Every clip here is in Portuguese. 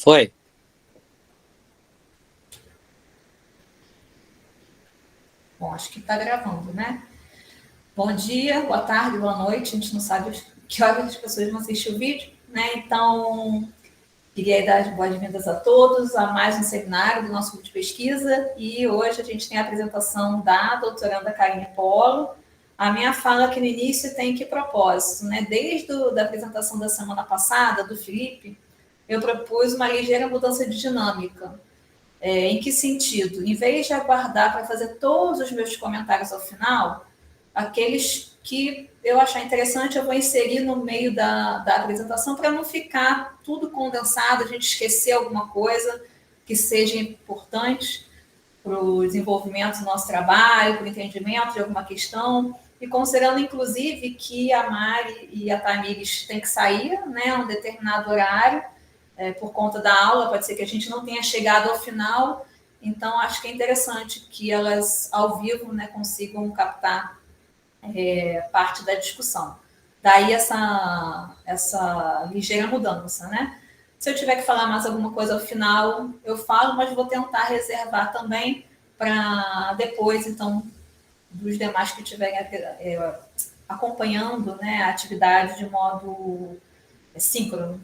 Foi. Bom, acho que está gravando, né? Bom dia, boa tarde, boa noite. A gente não sabe que horas as pessoas vão assistir o vídeo, né? Então, queria dar as boas-vindas a todos a mais um seminário do nosso grupo de pesquisa. E hoje a gente tem a apresentação da doutoranda Karine Polo. A minha fala aqui no início tem que propósito, né? Desde a apresentação da semana passada, do Felipe, eu propus uma ligeira mudança de dinâmica. Em que sentido? Em vez de aguardar para fazer todos os meus comentários ao final, aqueles que eu achar interessante eu vou inserir no meio da apresentação para não ficar tudo condensado, a gente esquecer alguma coisa que seja importante para o desenvolvimento do nosso trabalho, para o entendimento de alguma questão, e considerando, inclusive, que a Mari e a Tamires têm que sair, né, a um determinado horário, por conta da aula, pode ser que a gente não tenha chegado ao final, então acho que é interessante que elas, ao vivo, né, consigam captar parte da discussão. Daí essa ligeira mudança, né? Se eu tiver que falar mais alguma coisa ao final, eu falo, mas vou tentar reservar também para depois, então, dos demais que estiverem acompanhando, né, a atividade de modo síncrono.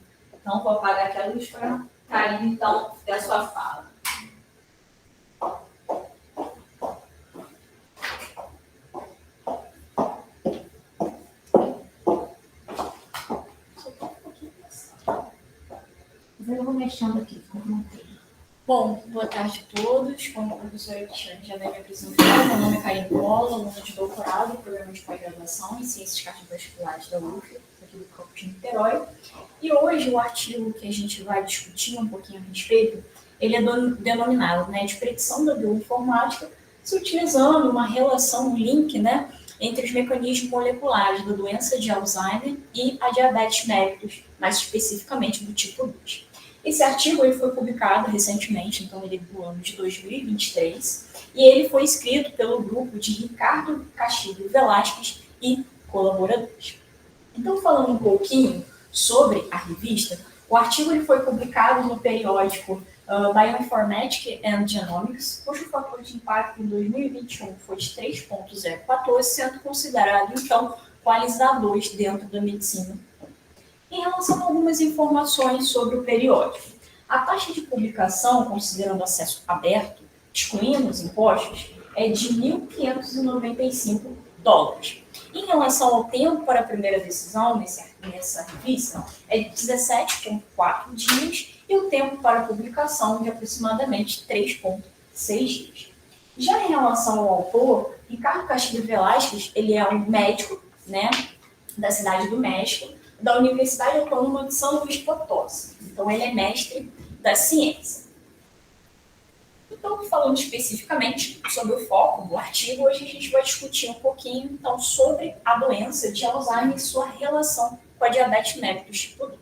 Então, vou apagar aqui a luz para Karine, então, ter a sua fala. Eu vou mexendo aqui, Bom, boa tarde a todos. Como a professora Cristiane já deve apresentar, meu nome é Karine Polo, aluna de doutorado do programa de pós-graduação em Ciências Cardiovasculares da UF, aqui do campus de Niterói. E hoje o artigo que a gente vai discutir um pouquinho a respeito, ele é denominado, né, de predição da bioinformática, se utilizando uma relação, um link, né, entre os mecanismos moleculares da doença de Alzheimer e a diabetes mellitus, mais especificamente do tipo 2. Esse artigo ele foi publicado recentemente, então ele é do ano de 2023, e ele foi escrito pelo grupo de Ricardo Castilho Velasquez e colaboradores. Então, falando um pouquinho sobre a revista, o artigo ele foi publicado no periódico Bioinformatics and Genomics, cujo fator de impacto em 2021 foi de 3,014, sendo considerado, então, qualizador 2 dentro da medicina. Em relação a algumas informações sobre o periódico, a taxa de publicação, considerando acesso aberto, excluindo os impostos, é de $1.595. Em relação ao tempo para a primeira decisão nessa revista, é de 17,4 dias e o tempo para a publicação de aproximadamente 3,6 dias. Já em relação ao autor, Ricardo Castilho Velasquez, ele é um médico, né, da cidade do México, da Universidade Autônoma de São Luís Potosí. Então, ele é mestre da ciência. Então, falando especificamente sobre o foco do artigo, hoje a gente vai discutir um pouquinho, então, sobre a doença de Alzheimer e sua relação com a diabetes mellitus tipo 2.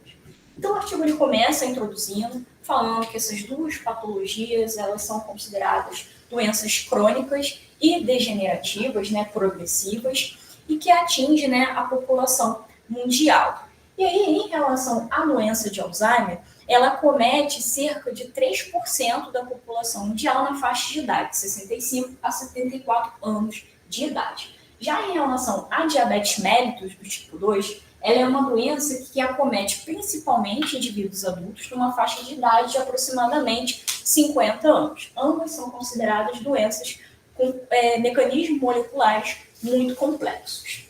Então, o artigo ele começa introduzindo, falando que essas duas patologias, elas são consideradas doenças crônicas e degenerativas, né, progressivas, e que atingem, né, a população mundial. E aí, em relação à doença de Alzheimer, ela comete cerca de 3% da população mundial na faixa de idade, 65 a 74 anos de idade. Já em relação à diabetes mellitus do tipo 2, ela é uma doença que acomete principalmente indivíduos adultos numa faixa de idade de aproximadamente 50 anos. Ambas são consideradas doenças com mecanismos moleculares muito complexos.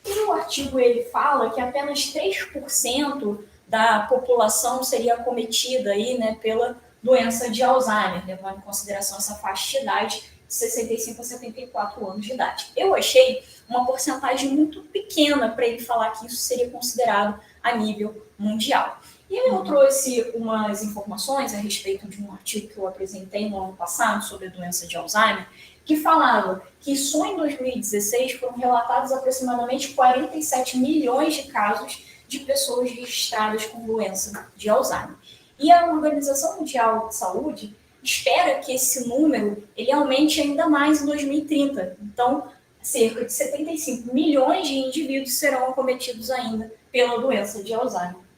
E o artigo ele fala que apenas 3% da população seria acometida aí, né, pela doença de Alzheimer, levando em consideração essa faixa de idade de 65 a 74 anos de idade. Eu achei uma porcentagem muito pequena para ele falar que isso seria considerado a nível mundial. E eu trouxe umas informações a respeito de um artigo que eu apresentei no ano passado sobre a doença de Alzheimer, que falava que só em 2016 foram relatados aproximadamente 47 milhões de casos de pessoas registradas com doença de Alzheimer. E a Organização Mundial de Saúde espera que esse número ele aumente ainda mais em 2030. Então, cerca de 75 milhões de indivíduos serão acometidos ainda pela doença de Alzheimer.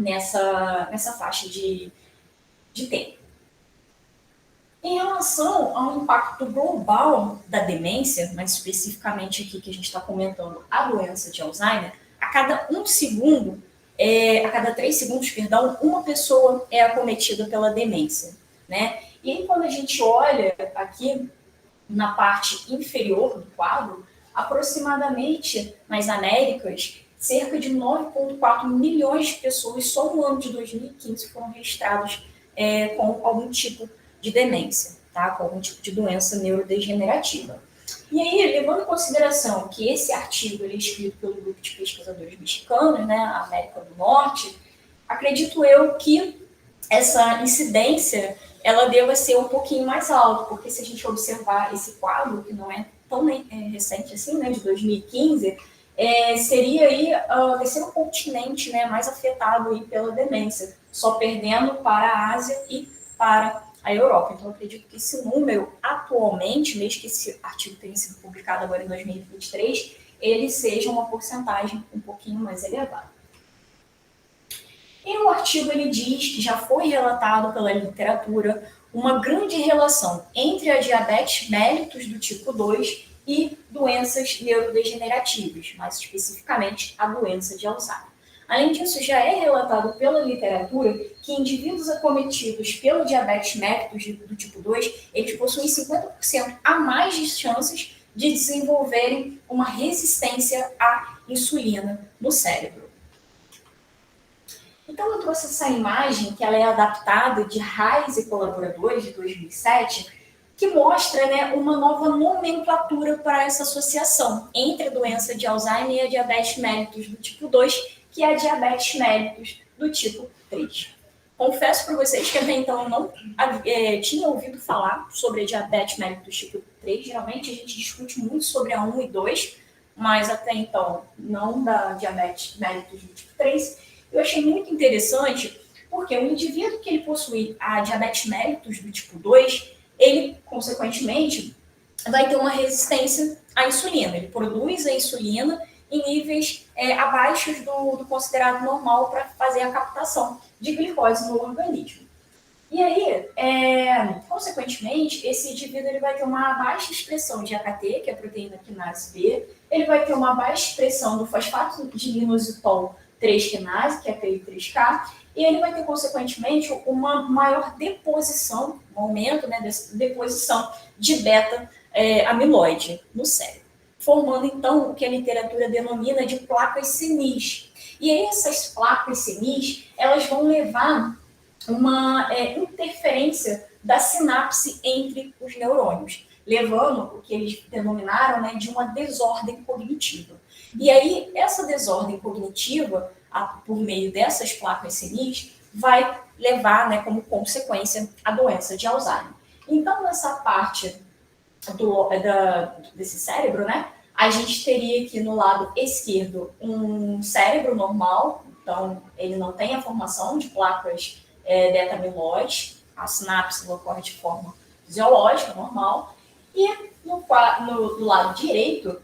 nessa faixa de tempo. Em relação ao impacto global da demência, mais especificamente aqui que a gente está comentando a doença de Alzheimer, a cada 3 segundos, perdão, uma pessoa é acometida pela demência, né? E aí, quando a gente olha aqui na parte inferior do quadro, aproximadamente nas Américas, cerca de 9,4 milhões de pessoas só no ano de 2015 foram registradas com algum tipo de demência, tá? Com algum tipo de doença neurodegenerativa. E aí, levando em consideração que esse artigo ele é escrito pelo grupo de pesquisadores mexicanos, né, América do Norte, acredito eu que essa incidência ela deva ser um pouquinho mais alta, porque se a gente observar esse quadro, que não é tão recente assim, né, de 2015, seria aí o terceiro continente, né, mais afetado aí pela demência, só perdendo para a Ásia e para a Europa. Então, eu acredito que esse número, atualmente, mesmo que esse artigo tenha sido publicado agora em 2023, ele seja uma porcentagem um pouquinho mais elevada. E o artigo ele diz que já foi relatado pela literatura uma grande relação entre a diabetes mellitus do tipo 2 e doenças neurodegenerativas, mais especificamente a doença de Alzheimer. Além disso, já é relatado pela literatura que indivíduos acometidos pelo diabetes mellitus do tipo 2, eles possuem 50% a mais de chances de desenvolverem uma resistência à insulina no cérebro. Então, eu trouxe essa imagem, que ela é adaptada de Reis e colaboradores, de 2007, que mostra, né, uma nova nomenclatura para essa associação entre a doença de Alzheimer e a diabetes mellitus do tipo 2, que é a diabetes mellitus do tipo 3. Confesso para vocês que até então eu não tinha ouvido falar sobre a diabetes mellitus tipo 3. Geralmente a gente discute muito sobre a 1 e 2, mas até então não da diabetes mellitus do tipo 3. Eu achei muito interessante porque o indivíduo que ele possui a diabetes mellitus do tipo 2, ele, consequentemente, vai ter uma resistência à insulina. Ele produz a insulina em níveis abaixo do considerado normal para fazer a captação de glicose no organismo. E aí, consequentemente, esse indivíduo ele vai ter uma baixa expressão de AKT, que é a proteína quinase B, ele vai ter uma baixa expressão do fosfato de inositol 3-quinase, que é a PI3K, e ele vai ter, consequentemente, uma maior deposição, um aumento, né, dessa deposição de beta-amiloide no cérebro, formando, então, o que a literatura denomina de placas senis. E aí, essas placas senis, elas vão levar uma interferência da sinapse entre os neurônios, levando o que eles denominaram, né, de uma desordem cognitiva. E aí, essa desordem cognitiva, por meio dessas placas senis, vai levar, né, como consequência, a doença de Alzheimer. Então, nessa parte desse cérebro, né, a gente teria aqui no lado esquerdo um cérebro normal, então ele não tem a formação de placas beta-amiloide, a sinapse ocorre de forma fisiológica, normal, e do lado direito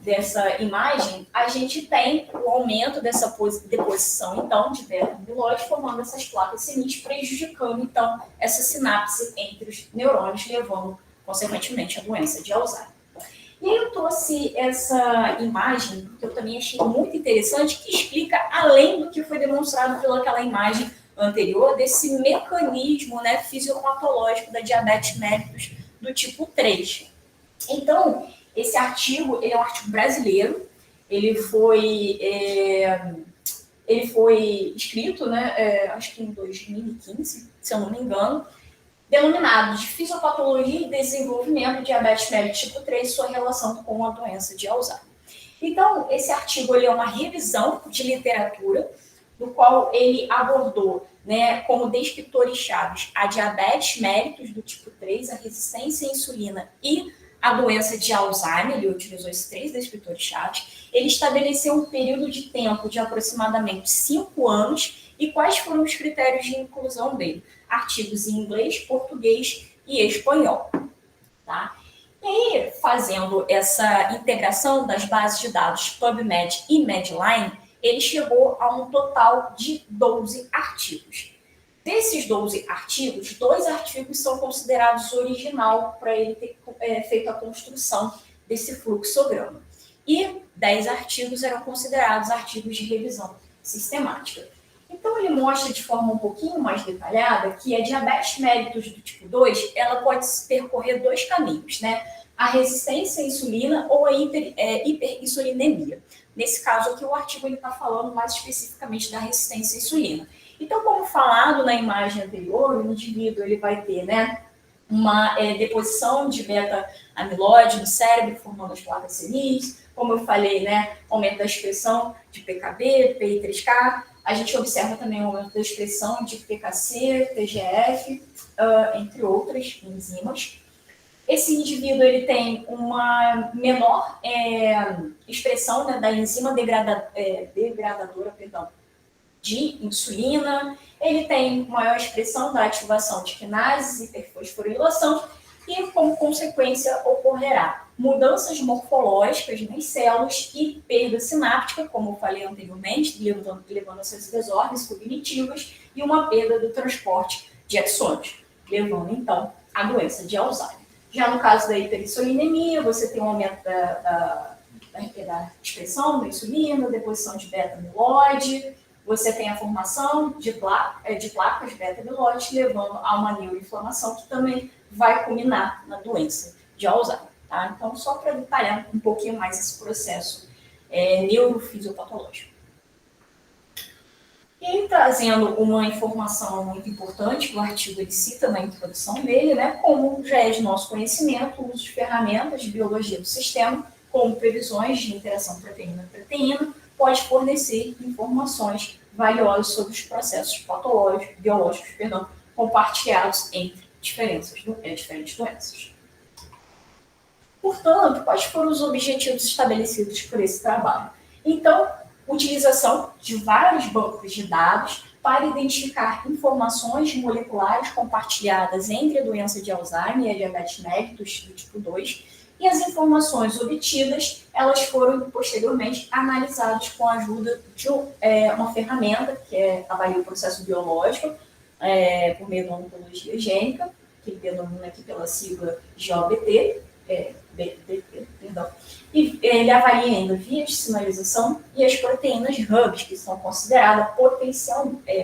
dessa imagem, a gente tem o aumento dessa deposição, então, de beta-amiloide, formando essas placas senis, prejudicando, então, essa sinapse entre os neurônios, levando, consequentemente, a doença de Alzheimer. E aí eu trouxe essa imagem, que eu também achei muito interessante, que explica, além do que foi demonstrado pelaquela imagem anterior, desse mecanismo, né, fisiopatológico da diabetes mellitus do tipo 3. Então, esse artigo, ele é um artigo brasileiro, ele foi escrito, né, acho que em 2015, se eu não me engano, denominado de Fisiopatologia e Desenvolvimento de Diabetes Mellitus tipo 3 e sua relação com a doença de Alzheimer. Então, esse artigo ele é uma revisão de literatura, no qual ele abordou, né, como descritores chaves a diabetes mellitus do tipo 3, a resistência à insulina e a doença de Alzheimer. Ele utilizou esses 3 descritores chaves. Ele estabeleceu um período de tempo de aproximadamente 5 anos e quais foram os critérios de inclusão dele. Artigos em inglês, português e espanhol. Tá? E aí, fazendo essa integração das bases de dados PubMed e Medline, ele chegou a um total de 12 artigos. Desses 12 artigos, 2 artigos são considerados original para ele ter feito a construção desse fluxograma. E 10 artigos eram considerados artigos de revisão sistemática. Então, ele mostra de forma um pouquinho mais detalhada que a diabetes mellitus do tipo 2, ela pode percorrer 2 caminhos, né? A resistência à insulina ou a hiperinsulinemia. Nesse caso aqui, o artigo está falando mais especificamente da resistência à insulina. Então, como falado na imagem anterior, o indivíduo ele vai ter, né, uma deposição de beta-amiloide no cérebro, formando as placas senis. Como eu falei, né, aumento da expressão de PKB, PI3K. A gente observa também o aumento da expressão de PKC, TGF, entre outras enzimas. Esse indivíduo ele tem uma menor expressão, né, da enzima degradadora de insulina, ele tem maior expressão da ativação de quinases e hiperfosforilação, e, como consequência, ocorrerá mudanças morfológicas nas células e perda sináptica, como eu falei anteriormente, levando a essas desordens cognitivas, e uma perda do transporte de axônios, levando, então, à doença de Alzheimer. Já no caso da hiperinsulinemia, você tem um aumento da expressão da insulina, deposição de beta-amiloide, você tem a formação de placas beta-amiloide, levando a uma neuroinflamação que também vai culminar na doença de Alzheimer. Tá? Então, só para detalhar um pouquinho mais esse processo neurofisiopatológico. E trazendo uma informação muito importante, que o artigo ele cita na introdução dele, né, como já é de nosso conhecimento, o uso de ferramentas de biologia do sistema, como previsões de interação proteína-proteína, pode fornecer informações valiosas sobre os processos biológicos, compartilhados entre diferentes doenças. Portanto, quais foram os objetivos estabelecidos por esse trabalho? Então, utilização de vários bancos de dados para identificar informações moleculares compartilhadas entre a doença de Alzheimer e a diabetes mellitus do tipo 2, e as informações obtidas, elas foram posteriormente analisadas com a ajuda de uma ferramenta que avalia o processo biológico por meio da ontologia gênica, que ele denomina aqui pela sigla GOBT, e ele avalia ainda vias de sinalização e as proteínas hubs, que são consideradas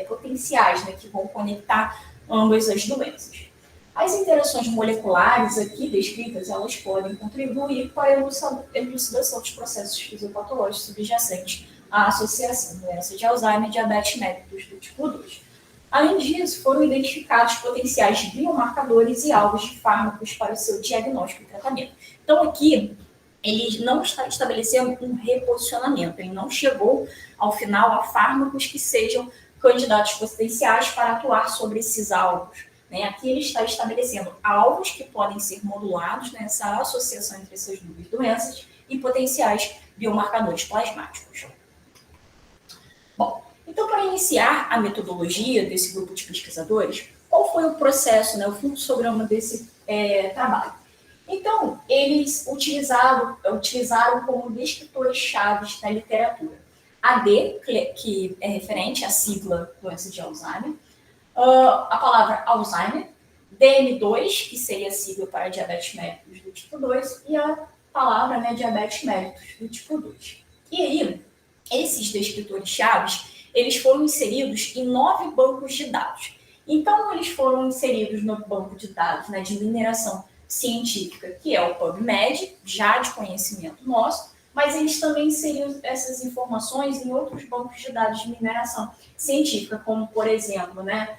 potenciais, né, que vão conectar ambas as doenças. As interações moleculares aqui descritas, elas podem contribuir para a elucidação dos processos fisiopatológicos subjacentes à associação da doença de Alzheimer e diabetes mellitus do tipo 2. Além disso, foram identificados potenciais biomarcadores e alvos de fármacos para o seu diagnóstico e tratamento. Então, aqui, ele não está estabelecendo um reposicionamento, ele não chegou, ao final, a fármacos que sejam candidatos potenciais para atuar sobre esses alvos. Aqui ele está estabelecendo alvos que podem ser modulados nessa associação entre essas duas doenças e potenciais biomarcadores plasmáticos. Bom, então, para iniciar a metodologia desse grupo de pesquisadores, qual foi o processo, né, o fluxograma desse trabalho? Então, eles utilizaram como descritores-chave da literatura AD, que é referente à sigla doença de Alzheimer, a palavra Alzheimer, DM2, que seria a sigla para diabetes mellitus do tipo 2, e a palavra, né, diabetes mellitus do tipo 2. E aí, esses descritores-chave, eles foram inseridos em 9 bancos de dados. Então, eles foram inseridos no banco de dados, né, de mineração científica, que é o PubMed, já de conhecimento nosso, mas eles também inseriram essas informações em outros bancos de dados de mineração científica, como, por exemplo, né,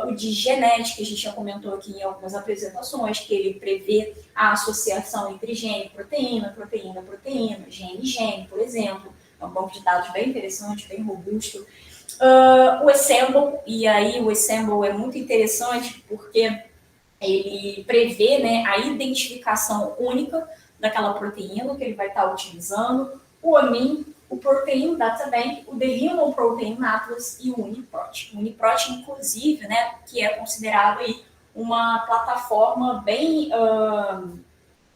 o de genética, que a gente já comentou aqui em algumas apresentações, que ele prevê a associação entre gene e proteína, proteína-proteína, gene-gene, por exemplo. É um banco de dados bem interessante, bem robusto. O Assemble, e aí o Assemble é muito interessante porque ele prevê, né, a identificação única daquela proteína que ele vai estar utilizando, o AMIN, o Protein Data Bank, o The Human Protein Atlas e o UniProt. O UniProt, inclusive, né, que é considerado aí uma plataforma bem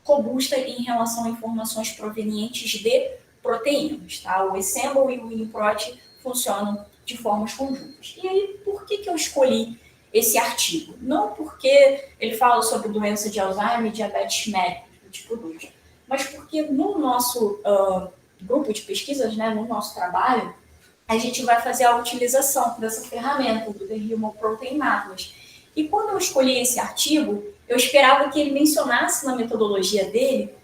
robusta em relação a informações provenientes de proteínas, tá? O Assemble e o UniProt funcionam de formas conjuntas. E aí, por que eu escolhi esse artigo? Não porque ele fala sobre doença de Alzheimer e diabetes mellitus do tipo 2, mas porque no nosso grupo de pesquisas, né, no nosso trabalho, a gente vai fazer a utilização dessa ferramenta do The Human Protein Atlas. E quando eu escolhi esse artigo, eu esperava que ele mencionasse na metodologia dele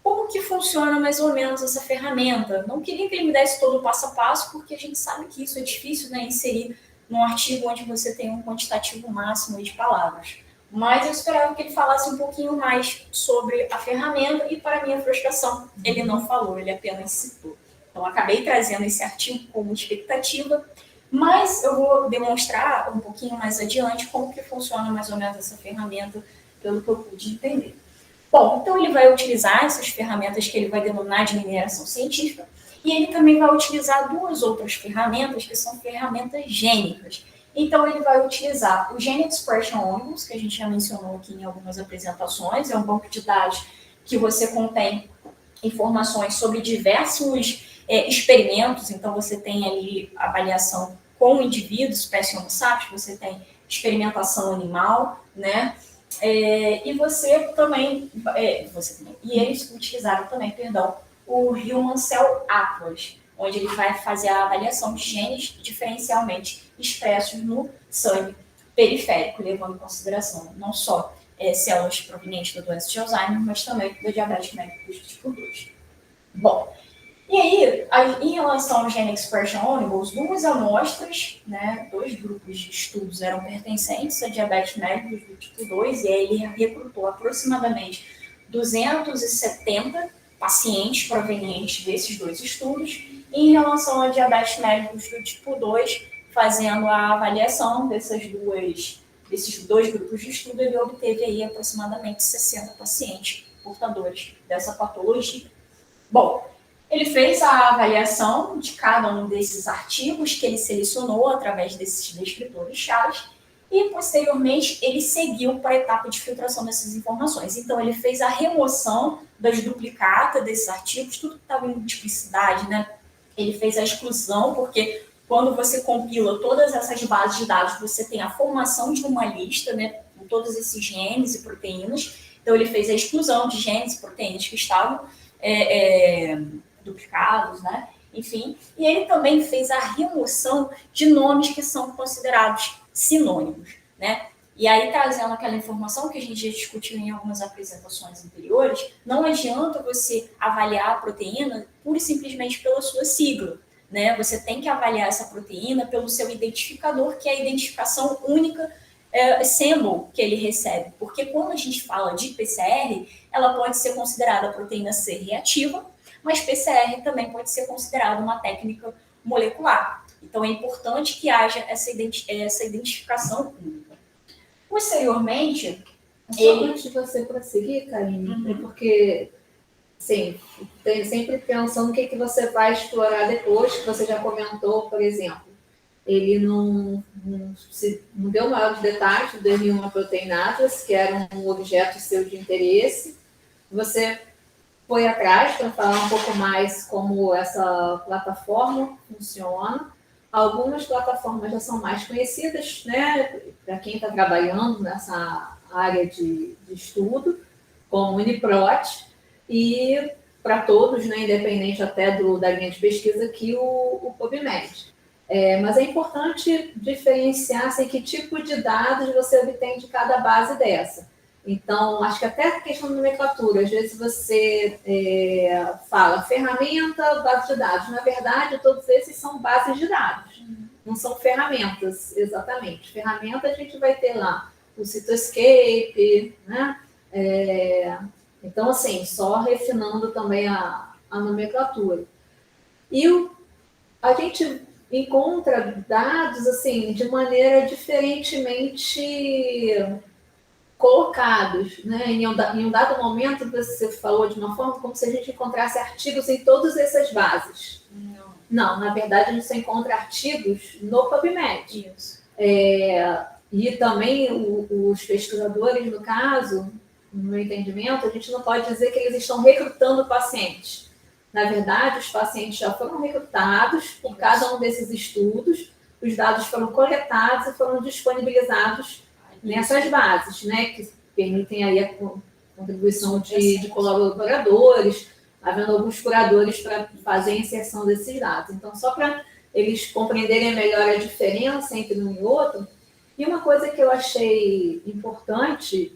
como que funciona mais ou menos essa ferramenta. Não queria que ele me desse todo o passo a passo, porque a gente sabe que isso é difícil, né, inserir num artigo onde você tem um quantitativo máximo de palavras. Mas eu esperava que ele falasse um pouquinho mais sobre a ferramenta e, para minha frustração, ele não falou, ele apenas citou. Então, acabei trazendo esse artigo como expectativa, mas eu vou demonstrar um pouquinho mais adiante como que funciona mais ou menos essa ferramenta, pelo que eu pude entender. Bom, então ele vai utilizar essas ferramentas que ele vai denominar de mineração científica, e ele também vai utilizar duas outras ferramentas, que são ferramentas gênicas. Então, ele vai utilizar o Gene Expression Omnibus, que a gente já mencionou aqui em algumas apresentações, é um banco de dados que você contém informações sobre diversos experimentos, então você tem ali avaliação com indivíduos, espécie Homo sapiens, você tem experimentação animal, né? E eles utilizaram também, o Human Cell Atlas, onde ele vai fazer a avaliação de genes diferencialmente expressos no sangue periférico, levando em consideração não só células provenientes da doença de Alzheimer, mas também da diabetes mellitus tipo 2. Bom, e aí, em relação ao Gene Expression Omnibus, duas amostras, né, dois grupos de estudos eram pertencentes a diabetes mellitus do tipo 2, e aí ele recrutou aproximadamente 270 pacientes provenientes desses dois estudos. Em relação a diabetes mellitus do tipo 2, fazendo a avaliação desses dois grupos de estudo, ele obteve aí aproximadamente 60 pacientes portadores dessa patologia. Bom, ele fez a avaliação de cada um desses artigos que ele selecionou através desses descritores-chave e, posteriormente, ele seguiu para a etapa de filtração dessas informações. Então, ele fez a remoção das duplicatas desses artigos, tudo que estava em multiplicidade, né? Ele fez a exclusão, porque quando você compila todas essas bases de dados, você tem a formação de uma lista, né, com todos esses genes e proteínas. Então, ele fez a exclusão de genes e proteínas que estavam duplicados, né? Enfim, e ele também fez a remoção de nomes que são considerados sinônimos, né? E aí, trazendo aquela informação que a gente já discutiu em algumas apresentações anteriores, não adianta você avaliar a proteína pura e simplesmente pela sua sigla, né? Você tem que avaliar essa proteína pelo seu identificador, que é a identificação única symbol que ele recebe. Porque quando a gente fala de PCR, ela pode ser considerada a proteína C reativa, mas PCR também pode ser considerada uma técnica molecular. Então, é importante que haja essa identificação única. Posteriormente, antes de você prosseguir, Karine, porque, sim, tem sempre pensando no que você vai explorar depois, que você já comentou, por exemplo, ele não deu maiores detalhes do Human Protein Atlas, que era um objeto seu de interesse. Você foi atrás para falar um pouco mais como essa plataforma funciona. Algumas plataformas já são mais conhecidas, né, para quem está trabalhando nessa área de estudo, como o UniProt, e para todos, né, independente até da linha de pesquisa, aqui o PubMed. Mas é importante diferenciar assim, que tipo de dados você obtém de cada base dessa. Então, acho que até a questão da nomenclatura, às vezes você fala ferramenta, base de dados. Na verdade, todos esses são bases de dados, não são ferramentas, exatamente. Ferramenta a gente vai ter lá o Cytoscape, né? Então, assim, só refinando também a nomenclatura. E a gente encontra dados assim de maneira diferentemente colocados, né? Em um dado momento você falou de uma forma como se a gente encontrasse artigos em todas essas bases. Não, na verdade a gente só encontra artigos no PubMed. Isso. E também os pesquisadores, no caso, no meu entendimento, a gente não pode dizer que eles estão recrutando pacientes. Na verdade, os pacientes já foram recrutados por cada um desses estudos, os dados foram coletados e foram disponibilizados nessas bases, né, que permitem aí a contribuição de colaboradores, havendo alguns curadores para fazer a inserção desses dados. Então, só para eles compreenderem melhor a diferença entre um e outro. E uma coisa que eu achei importante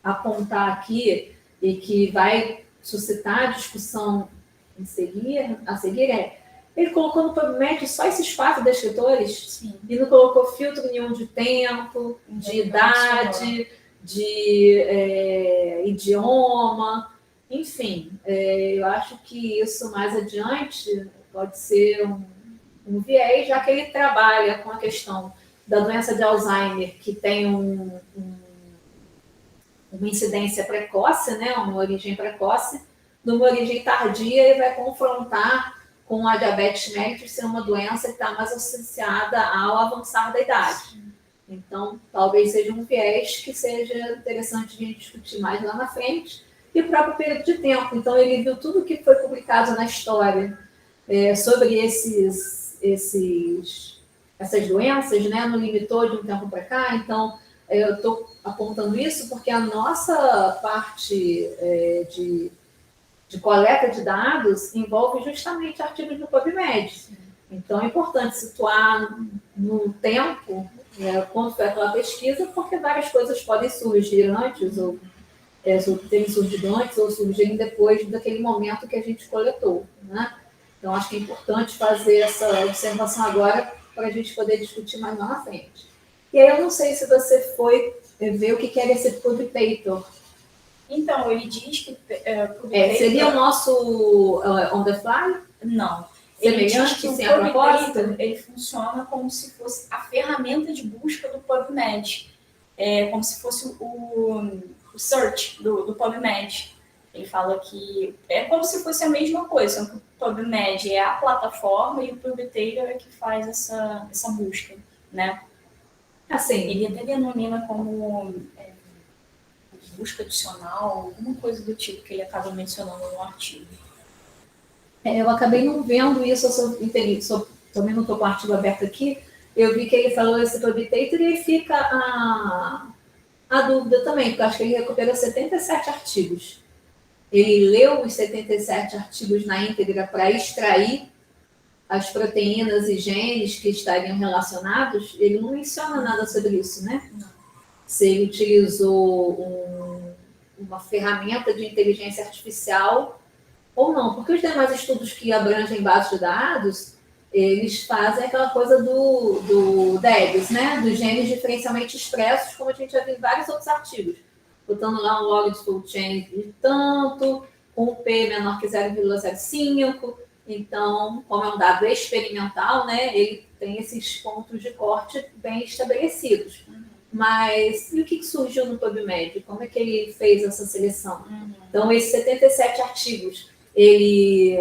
apontar aqui e que vai suscitar discussão a seguir ele colocou no PubMed só esses 4 descritores. Sim. E não colocou filtro nenhum de tempo, de idade, de idioma, enfim. Eu acho que isso mais adiante pode ser um viés, já que ele trabalha com a questão da doença de Alzheimer, que tem uma incidência precoce, né, uma origem precoce, numa origem tardia, ele vai confrontar com a diabetes mellitus ser uma doença que está mais associada ao avançar da idade. Então, talvez seja um viés que seja interessante de discutir mais lá na frente. E o próprio período de tempo. Então, ele viu tudo que foi publicado na história sobre essas doenças, né? Não limitou de um tempo para cá. Então, eu estou apontando isso porque a nossa parte de coleta de dados envolve justamente artigos do PubMed. Então, é importante situar no tempo quando foi aquela pesquisa, porque várias coisas podem surgir antes, ou terem surgido antes, ou surgirem depois daquele momento que a gente coletou, né? Então, acho que é importante fazer essa observação agora para a gente poder discutir mais lá na frente. E aí, eu não sei se você foi ver o que era esse PubPaper. Então, ele diz que seria o nosso on the fly? Não. Ele diz que o PubPaper ele funciona como se fosse a ferramenta de busca do PubMed. Como se fosse o search do PubMed. Ele fala que é como se fosse a mesma coisa, que o PubMed é a plataforma e o PubPaper é que faz essa busca, né? Assim, ele até denomina como busca adicional, alguma coisa do tipo que ele acaba mencionando no artigo. Eu acabei não vendo isso, também não estou com o artigo aberto aqui, eu vi que ele falou esse PubPaper e aí fica a dúvida também, porque eu acho que ele recuperou 77 artigos. Ele leu os 77 artigos na íntegra para extrair as proteínas e genes que estariam relacionados, ele não menciona nada sobre isso, né? Não. Se ele utilizou uma ferramenta de inteligência artificial ou não, porque os demais estudos que abrangem bases de dados, eles fazem aquela coisa do DEGs, né? Dos genes diferencialmente expressos, como a gente já viu em vários outros artigos, botando lá um log de full chain de tanto, com um P menor que 0,05. Então, como é um dado experimental, né, ele tem esses pontos de corte bem estabelecidos. Mas e o que surgiu no PubMed? Como é que ele fez essa seleção? Então, esses 77 artigos, ele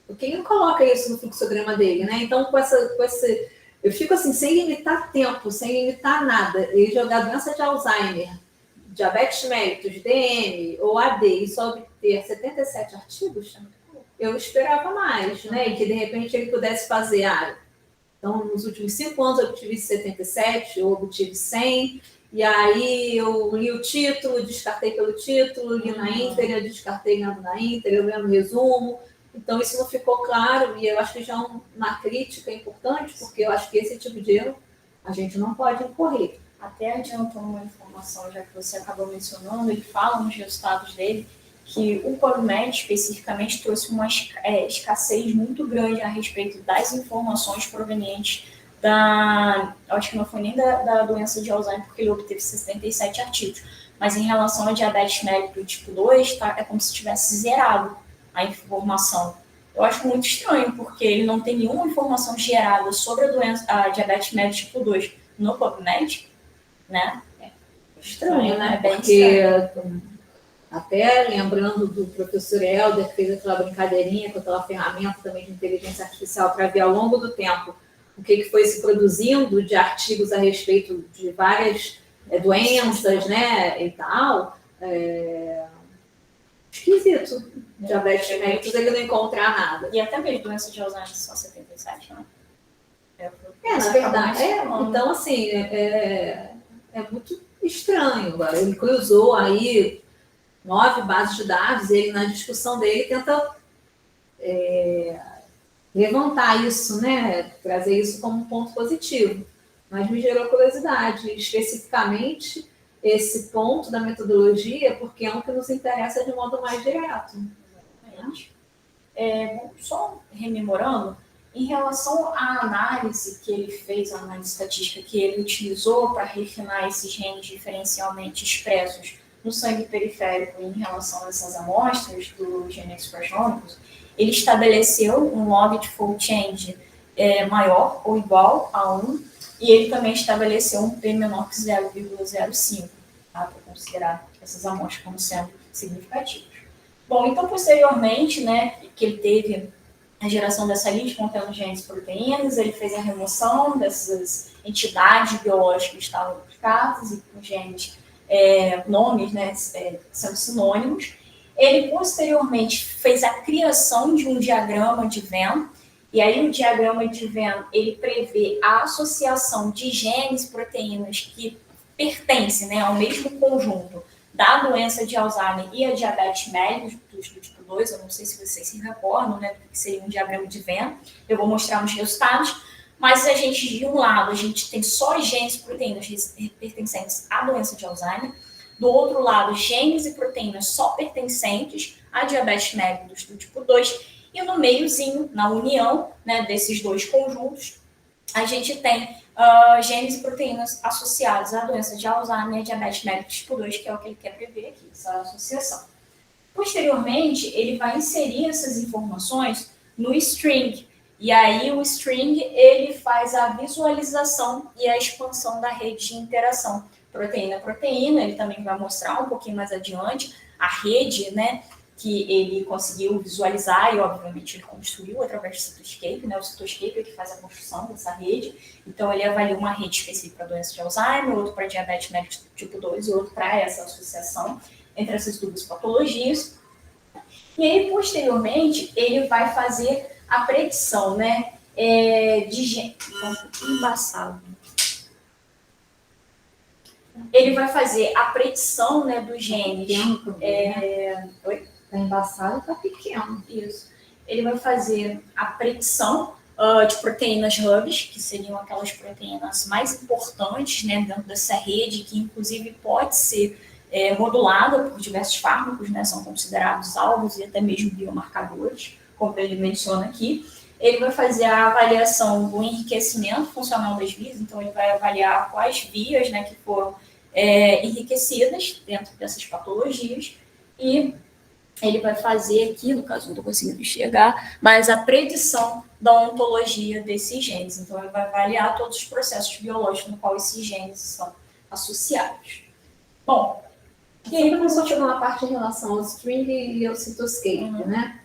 não coloca isso no fluxograma dele, né? Então, com esse, eu fico assim, sem limitar tempo, sem limitar nada. Ele jogar doença de Alzheimer, diabetes mellitus, DM ou AD e só obter 77 artigos, eu esperava mais, né? E que, de repente, ele pudesse fazer então, nos últimos 5 anos eu obtive 77, eu obtive 100, e aí eu li o título, descartei pelo título, li na íntegra, descartei na íntegra, eu lendo resumo. Então, isso não ficou claro, e eu acho que já é uma crítica importante, porque eu acho que esse tipo de erro a gente não pode incorrer. Até adiantando uma informação, já que você acabou mencionando, ele fala nos resultados dele que o PubMed especificamente trouxe uma escassez muito grande a respeito das informações provenientes eu acho que não foi nem da doença de Alzheimer, porque ele obteve 77 artigos, mas em relação à diabetes mellitus tipo 2, é como se tivesse zerado a informação. Eu acho muito estranho, porque ele não tem nenhuma informação gerada sobre a diabetes mellitus tipo 2 no PubMed, né? Estranho, né? É bem porque estranho. Até lembrando do professor Helder, que fez aquela brincadeirinha com aquela ferramenta também de inteligência artificial para ver ao longo do tempo o que foi se produzindo de artigos a respeito de várias doenças, né, e tal. esquisito. Diabetes mellitus, ele não encontrar nada. E até mesmo doença de Alzheimer só 77, né? Na verdade. Então, assim, é muito estranho. Ele cruzou aí 9 bases de dados, e ele, na discussão dele, tenta levantar isso, né? Trazer isso como um ponto positivo. Mas me gerou curiosidade, especificamente esse ponto da metodologia, porque é um que nos interessa de modo mais direto. Exatamente. Só rememorando, em relação à análise que ele fez, a análise estatística que ele utilizou para refinar esses genes diferencialmente expressos no sangue periférico em relação a essas amostras do gene expressiônicos, ele estabeleceu um log de fold change maior ou igual a 1, e ele também estabeleceu um P menor que 0,05, tá, para considerar essas amostras como sendo significativas. Bom, então, posteriormente, né, que ele teve a geração dessa lista contendo genes e proteínas, ele fez a remoção dessas entidades biológicas que estavam implicadas e com genes, nomes, né, sendo sinônimos. Ele, posteriormente, fez a criação de um diagrama de Venn, e aí o diagrama de Venn, ele prevê a associação de genes e proteínas que pertencem, né, ao mesmo conjunto da doença de Alzheimer e a diabetes mellitus do tipo 2, eu não sei se vocês se recordam, né, do que seria um diagrama de Venn, eu vou mostrar nos resultados, mas a gente, de um lado, a gente tem só genes e proteínas pertencentes à doença de Alzheimer, do outro lado, genes e proteínas só pertencentes à diabetes mellitus do tipo 2, e no meiozinho, na união, né, desses dois conjuntos, a gente tem genes e proteínas associados à doença de Alzheimer e à diabetes mellitus tipo 2, que é o que ele quer prever aqui, essa associação. Posteriormente, ele vai inserir essas informações no string, e aí o string ele faz a visualização e a expansão da rede de interação proteína a proteína. Ele também vai mostrar um pouquinho mais adiante a rede, né, que ele conseguiu visualizar e, obviamente, ele construiu através do Cytoscape, né? O Cytoscape é que faz a construção dessa rede. Então, ele avalia uma rede específica para a doença de Alzheimer, outro para diabetes mellitus tipo 2 e outro para essa associação entre essas duas patologias. E aí, posteriormente, ele vai fazer a predição, né, de... embaçado. Ele vai fazer a predição, né, dos genes. Oi? Está embaçado, está pequeno. Isso. Ele vai fazer a predição de proteínas hubs, que seriam aquelas proteínas mais importantes, né, dentro dessa rede, que inclusive pode ser modulada por diversos fármacos, né, são considerados alvos e até mesmo biomarcadores, como ele menciona aqui. Ele vai fazer a avaliação do enriquecimento funcional das vias, então ele vai avaliar quais vias, né, que foram enriquecidas dentro dessas patologias, e ele vai fazer aqui, no caso não estou conseguindo enxergar, mas a predição da ontologia desses genes. Então, ele vai avaliar todos os processos biológicos no qual esses genes são associados. Bom, e aí vamos continuar uma parte em relação ao string e ao Cytoscape, né?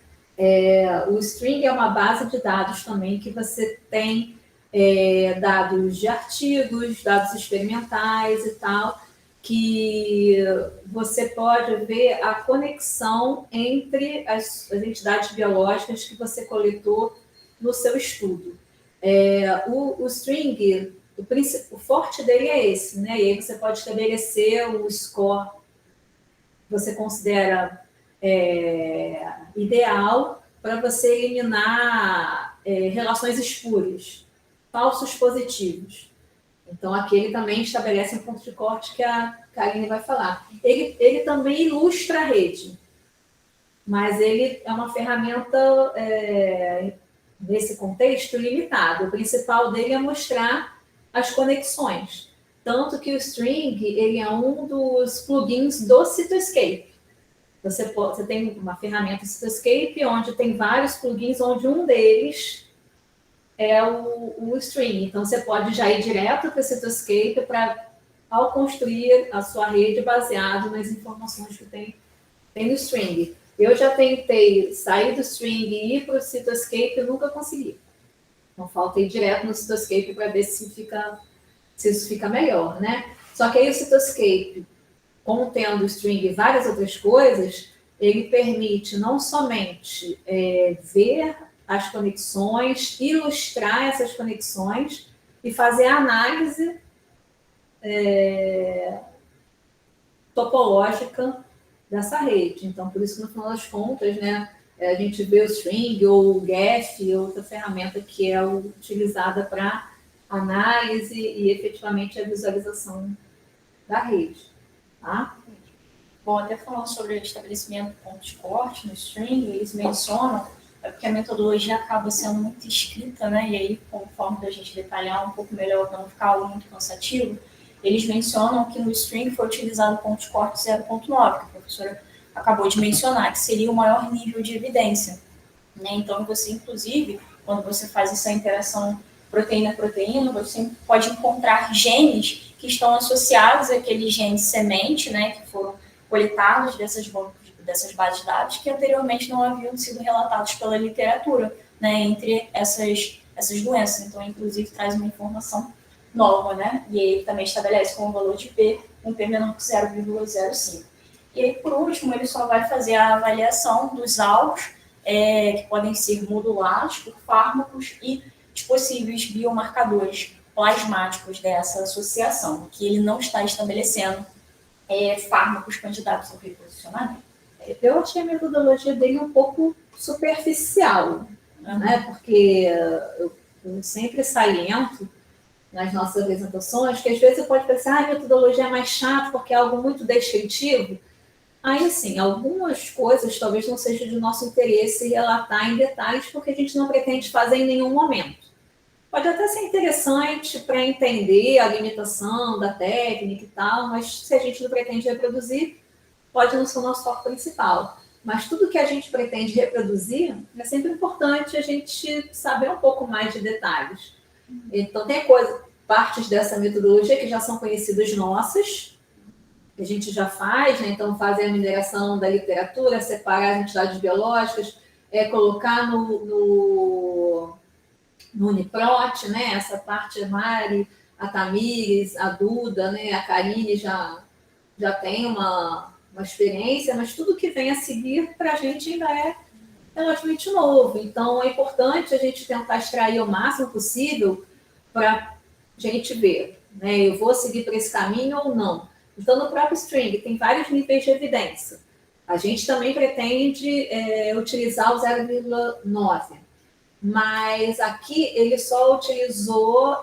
O string é uma base de dados também que você tem dados de artigos, dados experimentais e tal, que você pode ver a conexão entre as entidades biológicas que você coletou no seu estudo. O string, o forte dele é esse, né? E aí você pode estabelecer o score que você considera ideal para você eliminar relações espúrias, falsos positivos. Então, aqui ele também estabelece um ponto de corte que a Karine vai falar. Ele também ilustra a rede, mas ele é uma ferramenta, nesse contexto, limitado. O principal dele é mostrar as conexões. Tanto que o string ele é um dos plugins do Cytoscape. Você tem uma ferramenta Cytoscape onde tem vários plugins, onde um deles é o string. Então, você pode já ir direto para o Cytoscape ao construir a sua rede baseado nas informações que tem no string. Eu já tentei sair do string e ir para o Cytoscape e nunca consegui. Então, falta ir direto no Cytoscape para ver se isso fica melhor, né? Só que aí o Cytoscape, contendo o string e várias outras coisas, ele permite não somente ver as conexões, ilustrar essas conexões e fazer a análise topológica dessa rede. Então, por isso que no final das contas, né, a gente vê o string ou o graph, outra ferramenta que é utilizada para análise e efetivamente a visualização da rede. Tá? Bom, até falando sobre o estabelecimento de pontos de corte no string, eles mencionam, porque a metodologia acaba sendo muito escrita, né? E aí, conforme a gente detalhar um pouco melhor, para não ficar algo muito cansativo, eles mencionam que no string foi utilizado o ponto de corte 0.9, que a professora acabou de mencionar, que seria o maior nível de evidência. Né? Então, você, inclusive, quando você faz essa interação proteína-proteína, você pode encontrar genes que estão associados àqueles genes semente, né, que foram coletados dessas bases de dados que anteriormente não haviam sido relatados pela literatura, né, entre essas doenças. Então, inclusive, traz uma informação nova, né? E ele também estabelece como valor de P um P menor que 0,05. E aí, por último, ele só vai fazer a avaliação dos alvos, que podem ser modulados por fármacos e de possíveis biomarcadores plasmáticos dessa associação, que ele não está estabelecendo fármacos candidatos ao reposicionamento. Eu achei a metodologia dele um pouco superficial, né? Porque eu sempre saliento nas nossas apresentações que às vezes você pode pensar a metodologia é mais chata porque é algo muito descritivo. Aí, assim, algumas coisas talvez não seja de nosso interesse relatar em detalhes porque a gente não pretende fazer em nenhum momento. Pode até ser interessante para entender a limitação da técnica e tal, mas se a gente não pretende reproduzir, pode não ser o nosso foco principal. Mas tudo que a gente pretende reproduzir, é sempre importante a gente saber um pouco mais de detalhes. Então, tem partes dessa metodologia que já são conhecidas nossas, que a gente já faz, né? Então, fazer a mineração da literatura, separar as entidades biológicas, colocar no Uniprot, né? Essa parte a Mari, a Tamires, a Duda, né? A Karine já tem uma experiência, mas tudo que vem a seguir para a gente ainda é relativamente novo. Então, é importante a gente tentar extrair o máximo possível para a gente ver, né? Eu vou seguir por esse caminho ou não. Então, no próprio string, tem vários níveis de evidência. A gente também pretende utilizar o 0,9, mas aqui ele só utilizou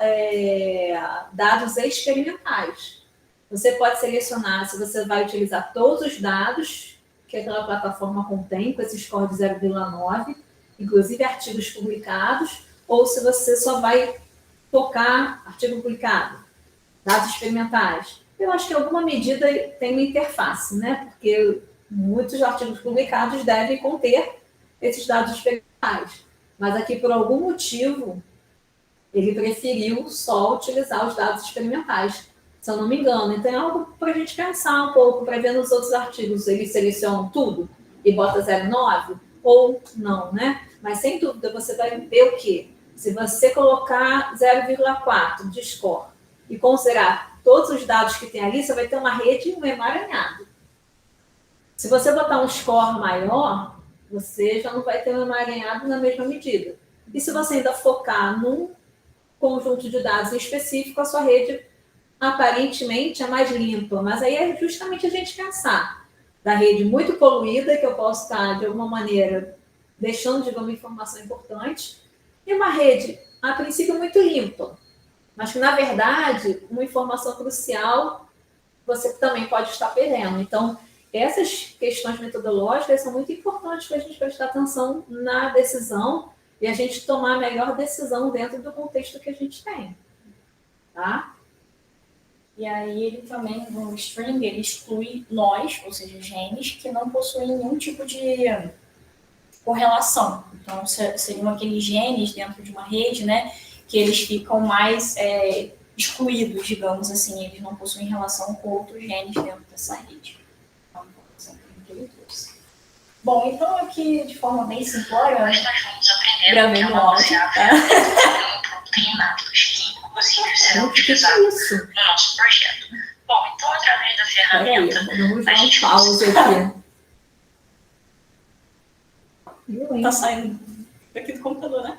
dados experimentais. Você pode selecionar se você vai utilizar todos os dados que aquela plataforma contém, com esse score de 0,9, inclusive artigos publicados, ou se você só vai focar artigo publicado, dados experimentais. Eu acho que em alguma medida tem uma interface, né? Porque muitos artigos publicados devem conter esses dados experimentais. Mas aqui, por algum motivo, ele preferiu só utilizar os dados experimentais, se eu não me engano. Então, é algo para a gente pensar um pouco, para ver nos outros artigos. Eles selecionam tudo e bota 0,9 ou não, né? Mas, sem dúvida, você vai ver o quê? Se você colocar 0,4 de score e considerar todos os dados que tem ali, você vai ter uma rede e um emaranhado. Se você botar um score maior, você já não vai ter um emaranhado na mesma medida. E se você ainda focar num conjunto de dados em específico, a sua rede aparentemente é mais limpa. Mas aí é justamente a gente pensar da rede muito poluída, que eu posso estar, de alguma maneira, deixando de uma informação importante, e uma rede, a princípio, muito limpa. Mas que, na verdade, uma informação crucial você também pode estar perdendo. Então, essas questões metodológicas são muito importantes para a gente prestar atenção na decisão e a gente tomar a melhor decisão dentro do contexto que a gente tem. Tá? E aí ele também, no string, ele exclui nós, ou seja, genes, que não possuem nenhum tipo de correlação. Então, seriam aqueles genes dentro de uma rede, né, que eles ficam mais excluídos, digamos assim, eles não possuem relação com outros genes dentro dessa rede. Então, bom, então aqui, de forma bem simplória, gravei no áudio, tá? Que, inclusive, serão utilizados no nosso projeto. Bom, então, através da ferramenta, vamos dar um pause aqui. Tá saindo daqui do computador, né?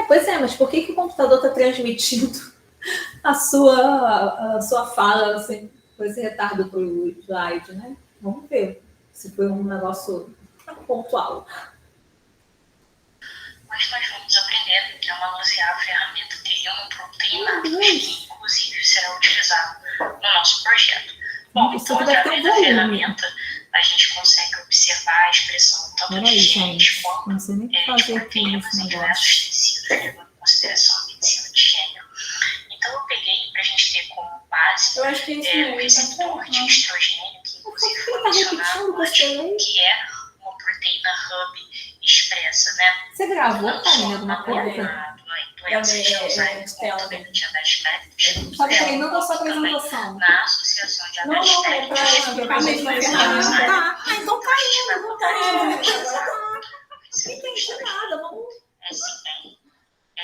Pois é, mas por que o computador está transmitindo a sua fala, assim, com esse retardo para o slide, né? Vamos ver se foi um negócio pontual. Mas nós vamos aprender a manusear a ferramenta de Human Protein Atlas, que inclusive será utilizado no nosso projeto. Bom, então através da ferramenta a gente consegue observar a expressão tanto de genes quanto de proteínas em diversos tecidos, levando em consideração a medicina de gênero. Então eu peguei para a gente ter como base o receptor de estrogênio, que inclusive foi mencionado antes, que é uma proteína hub expressa, né? Você gravou, Karine, alguma coisa? Doenças de Alzheimer, também no diabetes mellitus. Estava treinando a sua apresentação. Na associação de diabetes mellitus. Então tá indo, não tá indo. Não entendi nada, vamos...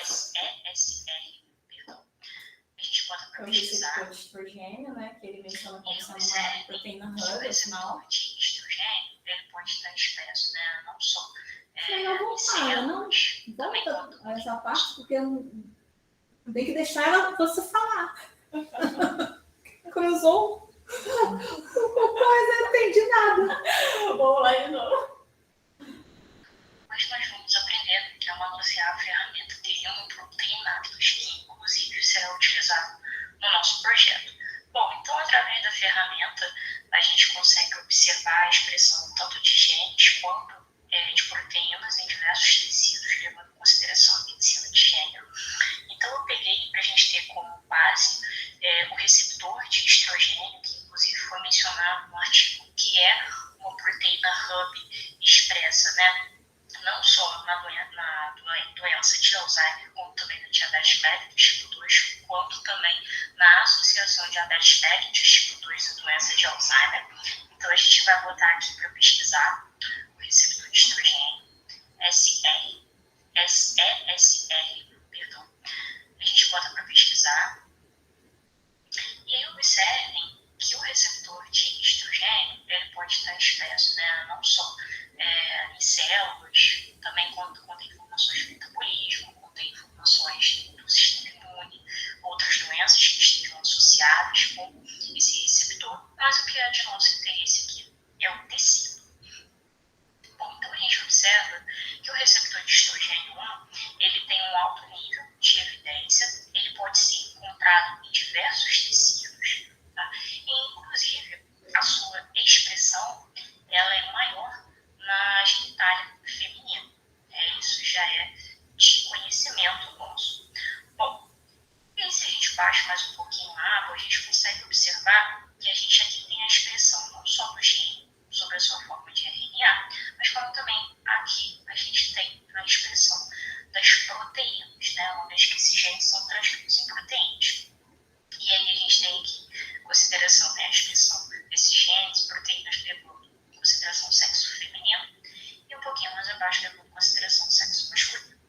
SESR, perdão. A gente bota para pesquisar. O estrogênio, né? Que ele menciona como sendo uma proteína hub, afinal. De estrogênio, ele pode estar expresso, né? Não só não vou falar, não. Volta a essa parte, porque eu tenho que deixar você falar. Cruzou coisa, eu não entendi nada. Vamos lá de novo. Mas nós vamos aprender a manusear a ferramenta de Human Protein Atlas, que inclusive será utilizado no nosso projeto. Bom, então através da ferramenta a gente consegue observar a expressão tanto de genes quanto de proteínas em diversos tecidos, levando em consideração a medicina de gênero. Então eu peguei para a gente ter como base o receptor de estrogênio, que inclusive foi mencionado no artigo, que é uma proteína hub expressa, né? Não só na doença de Alzheimer, como também na diabetes mellitus tipo 2, quanto também na associação de diabetes mellitus tipo 2 e doença de Alzheimer. Então a gente vai botar aqui para pesquisar o receptor de estrogênio, SESR, perdão. A gente bota para pesquisar. E aí observem que o receptor de estrogênio ele pode estar expresso, né? Não só em células, também contém informações do metabolismo, contém informações do sistema imune, outras doenças que estejam associadas com esse receptor, mas o que é de nosso interesse aqui é o tecido. Bom, então a gente observa que o receptor de estrogênio 1 ele tem um alto nível de evidência, ele pode ser encontrado em diversos tecidos, tá? E inclusive a sua expressão ela é maior na genitália feminina. Isso já é de conhecimento nosso. Bom, e aí se a gente baixa mais um pouquinho a água, a gente consegue observar que a gente aqui tem a expressão não só do gene sobre a sua forma de RNA, mas como também aqui a gente tem a expressão das proteínas, né, uma vez que esses genes são transcritos em proteínas. E aí a gente tem aqui consideração, né, a expressão desses genes, proteínas, levando em consideração o sexo feminino, e um pouquinho mais abaixo levando em consideração o sexo masculino.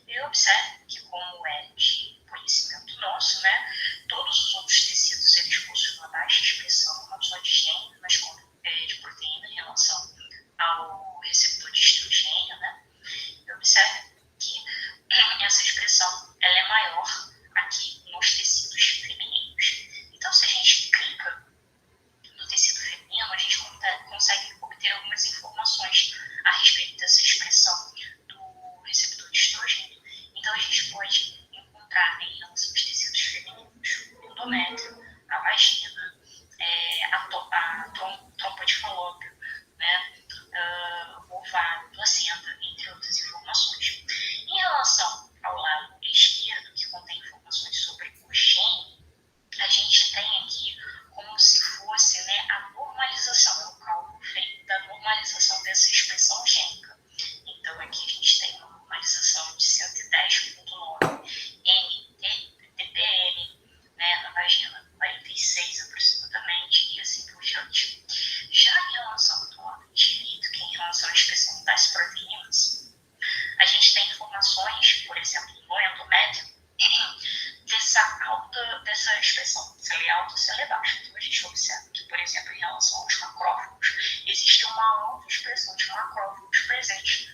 E observe que, como é de conhecimento nosso, né, todos os outros tecidos eles possuem uma baixa expressão, não só de gene, mas como de proteína em relação ao receptor de estrogênio, né? E observe que essa expressão ela é maior aqui nos tecidos femininos. Então, se a gente clica no tecido feminino, a gente consegue obter algumas informações a respeito dessa expressão do receptor de estrogênio. Então, a gente pode encontrar em relação aos tecidos femininos o endométrio, a vagina, a trompa de falópio, né, o ovário, placenta, entre outras informações. Em relação ao lado esquerdo, que contém informações sobre o gene, a gente tem aqui como se fosse, né, a normalização, é o cálculo feito da normalização dessa expressão gênica. Então, aqui a gente tem uma normalização de 110,9 NTPM, né, na vagina 46 aproximadamente, e assim por diante. Já em relação ao lado direito, que é em relação à expressão das proteínas, a gente tem informações, por exemplo, no endométrio, dessa expressão, se ela é alta ou se ela é baixa. Então a gente observa que, por exemplo, em relação aos macrófagos, existe uma alta expressão de macrófagos presente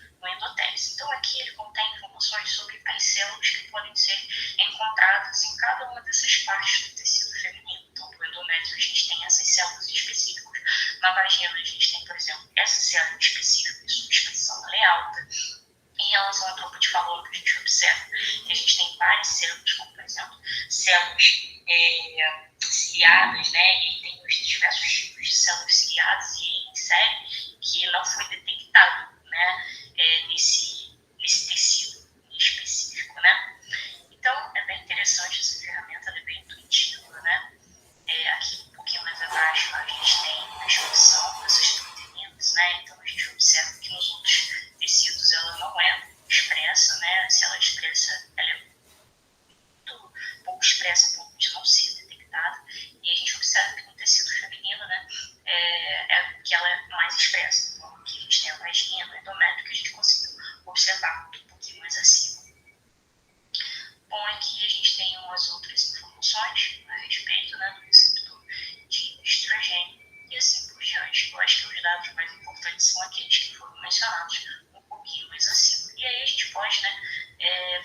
cada uma dessas partes do tecido feminino. Então, no endométrio, a gente tem essas células específicas. Na vagina, a gente tem, por exemplo, essa célula específica, de subexpressão ela é alta. Em relação à trompa de Fallot, a gente observa que a gente tem várias células, como, por exemplo, células ciliadas, né? E aí tem os diversos tipos de células ciliadas e em série que não foi detectado, né? Nesse tecido específico, né? Então, é bem interessante essa ferramenta, ela é bem intuitiva, né? Aqui um pouquinho mais abaixo, a gente tem a expressão dessas proteínas, né? Então, a gente observa que nos outros tecidos ela não é expressa, né? Se ela é expressa, ela é muito pouco expressa, a ponto de não ser detectada. E a gente observa que no tecido feminino, né, que ela é mais expressa. Então, aqui a gente tem a vagina, o endométrio, que a gente conseguiu observar um pouquinho mais acima. Bom, aqui a gente tem umas outras informações a respeito, né, do receptor de estrogênio e assim por diante. Eu acho que os dados mais importantes são aqueles que foram mencionados um pouquinho mais acima. E aí a gente pode, né,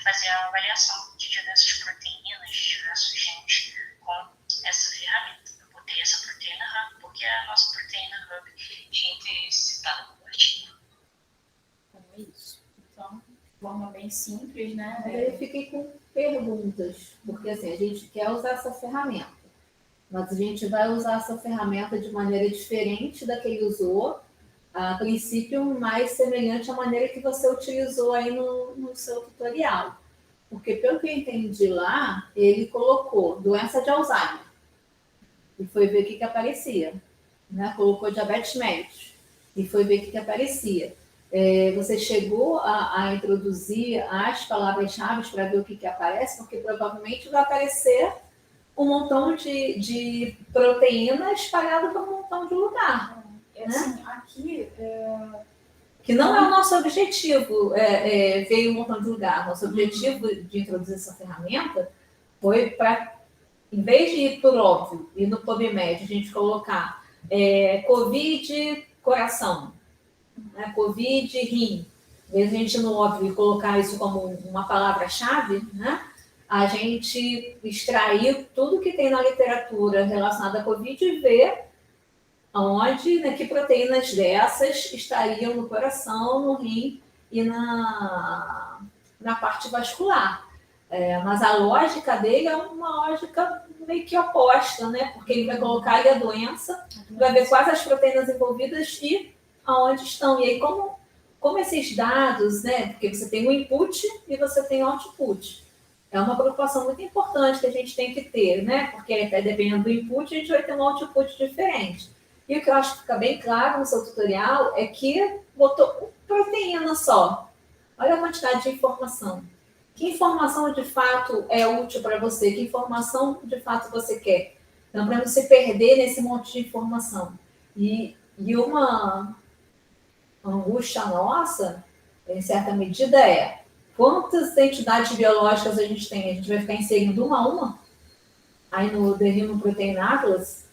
fazer a avaliação de diversas proteínas, de diversos genes com essa ferramenta. Eu botei essa proteína Hub porque é a nossa proteína Hub de interesse citada no artigo. Então é isso. Então, de forma bem simples, né? Mas aí eu fiquei com perguntas, porque assim, a gente quer usar essa ferramenta, mas a gente vai usar essa ferramenta de maneira diferente da que ele usou, a princípio mais semelhante à maneira que você utilizou aí no seu tutorial. Porque pelo que eu entendi lá, ele colocou doença de Alzheimer e foi ver o que aparecia. Né? Colocou diabetes mellitus e foi ver o que aparecia. Você chegou a introduzir as palavras-chave para ver o que aparece, porque provavelmente vai aparecer um montão de proteínas espalhado por um montão de lugar. Assim, aqui... Que não é o nosso objetivo, veio um montão de lugar. Nosso objetivo de introduzir essa ferramenta foi para, em vez de ir por óbvio, e no PubMed a gente colocar Covid coração, né, Covid rim, em vez de a gente no óbvio colocar isso como uma palavra-chave, né, a gente extrair tudo que tem na literatura relacionada à Covid e ver onde, né, que proteínas dessas estariam no coração, no rim e na parte vascular. Mas a lógica dele é uma lógica meio que oposta, né? Porque ele vai colocar aí a doença, vai ver quais as proteínas envolvidas e aonde estão. E aí, como esses dados, né? Porque você tem o input e você tem o output. É uma preocupação muito importante que a gente tem que ter, né? Porque dependendo do input, a gente vai ter um output diferente. E o que eu acho que fica bem claro no seu tutorial é que botou proteína só. Olha a quantidade de informação. Que informação de fato é útil para você? Que informação de fato você quer? Então, para não se perder nesse monte de informação. E uma angústia nossa, em certa medida, é quantas entidades biológicas a gente tem? A gente vai ficar inserindo uma a uma? Aí no The Human Protein Atlas,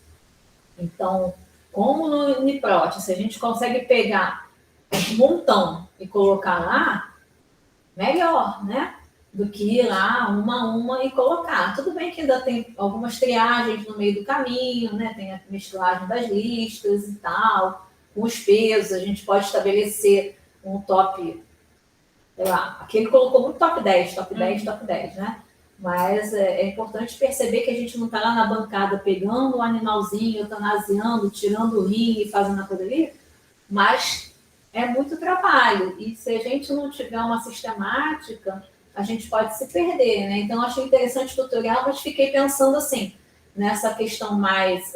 então, como no Uniprot, se a gente consegue pegar um montão e colocar lá, melhor, né? Do que ir lá uma a uma e colocar. Tudo bem que ainda tem algumas triagens no meio do caminho, né? Tem a mesclagem das listas e tal, com os pesos, a gente pode estabelecer um top, sei lá, aqui ele colocou muito top 10, top 10, top 10, né? Mas é importante perceber que a gente não está lá na bancada pegando o animalzinho, eutanasiando, tirando o rim e fazendo a coisa ali, mas é muito trabalho. E se a gente não tiver uma sistemática, a gente pode se perder, né? Então, eu achei interessante o tutorial, mas fiquei pensando assim, nessa questão mais,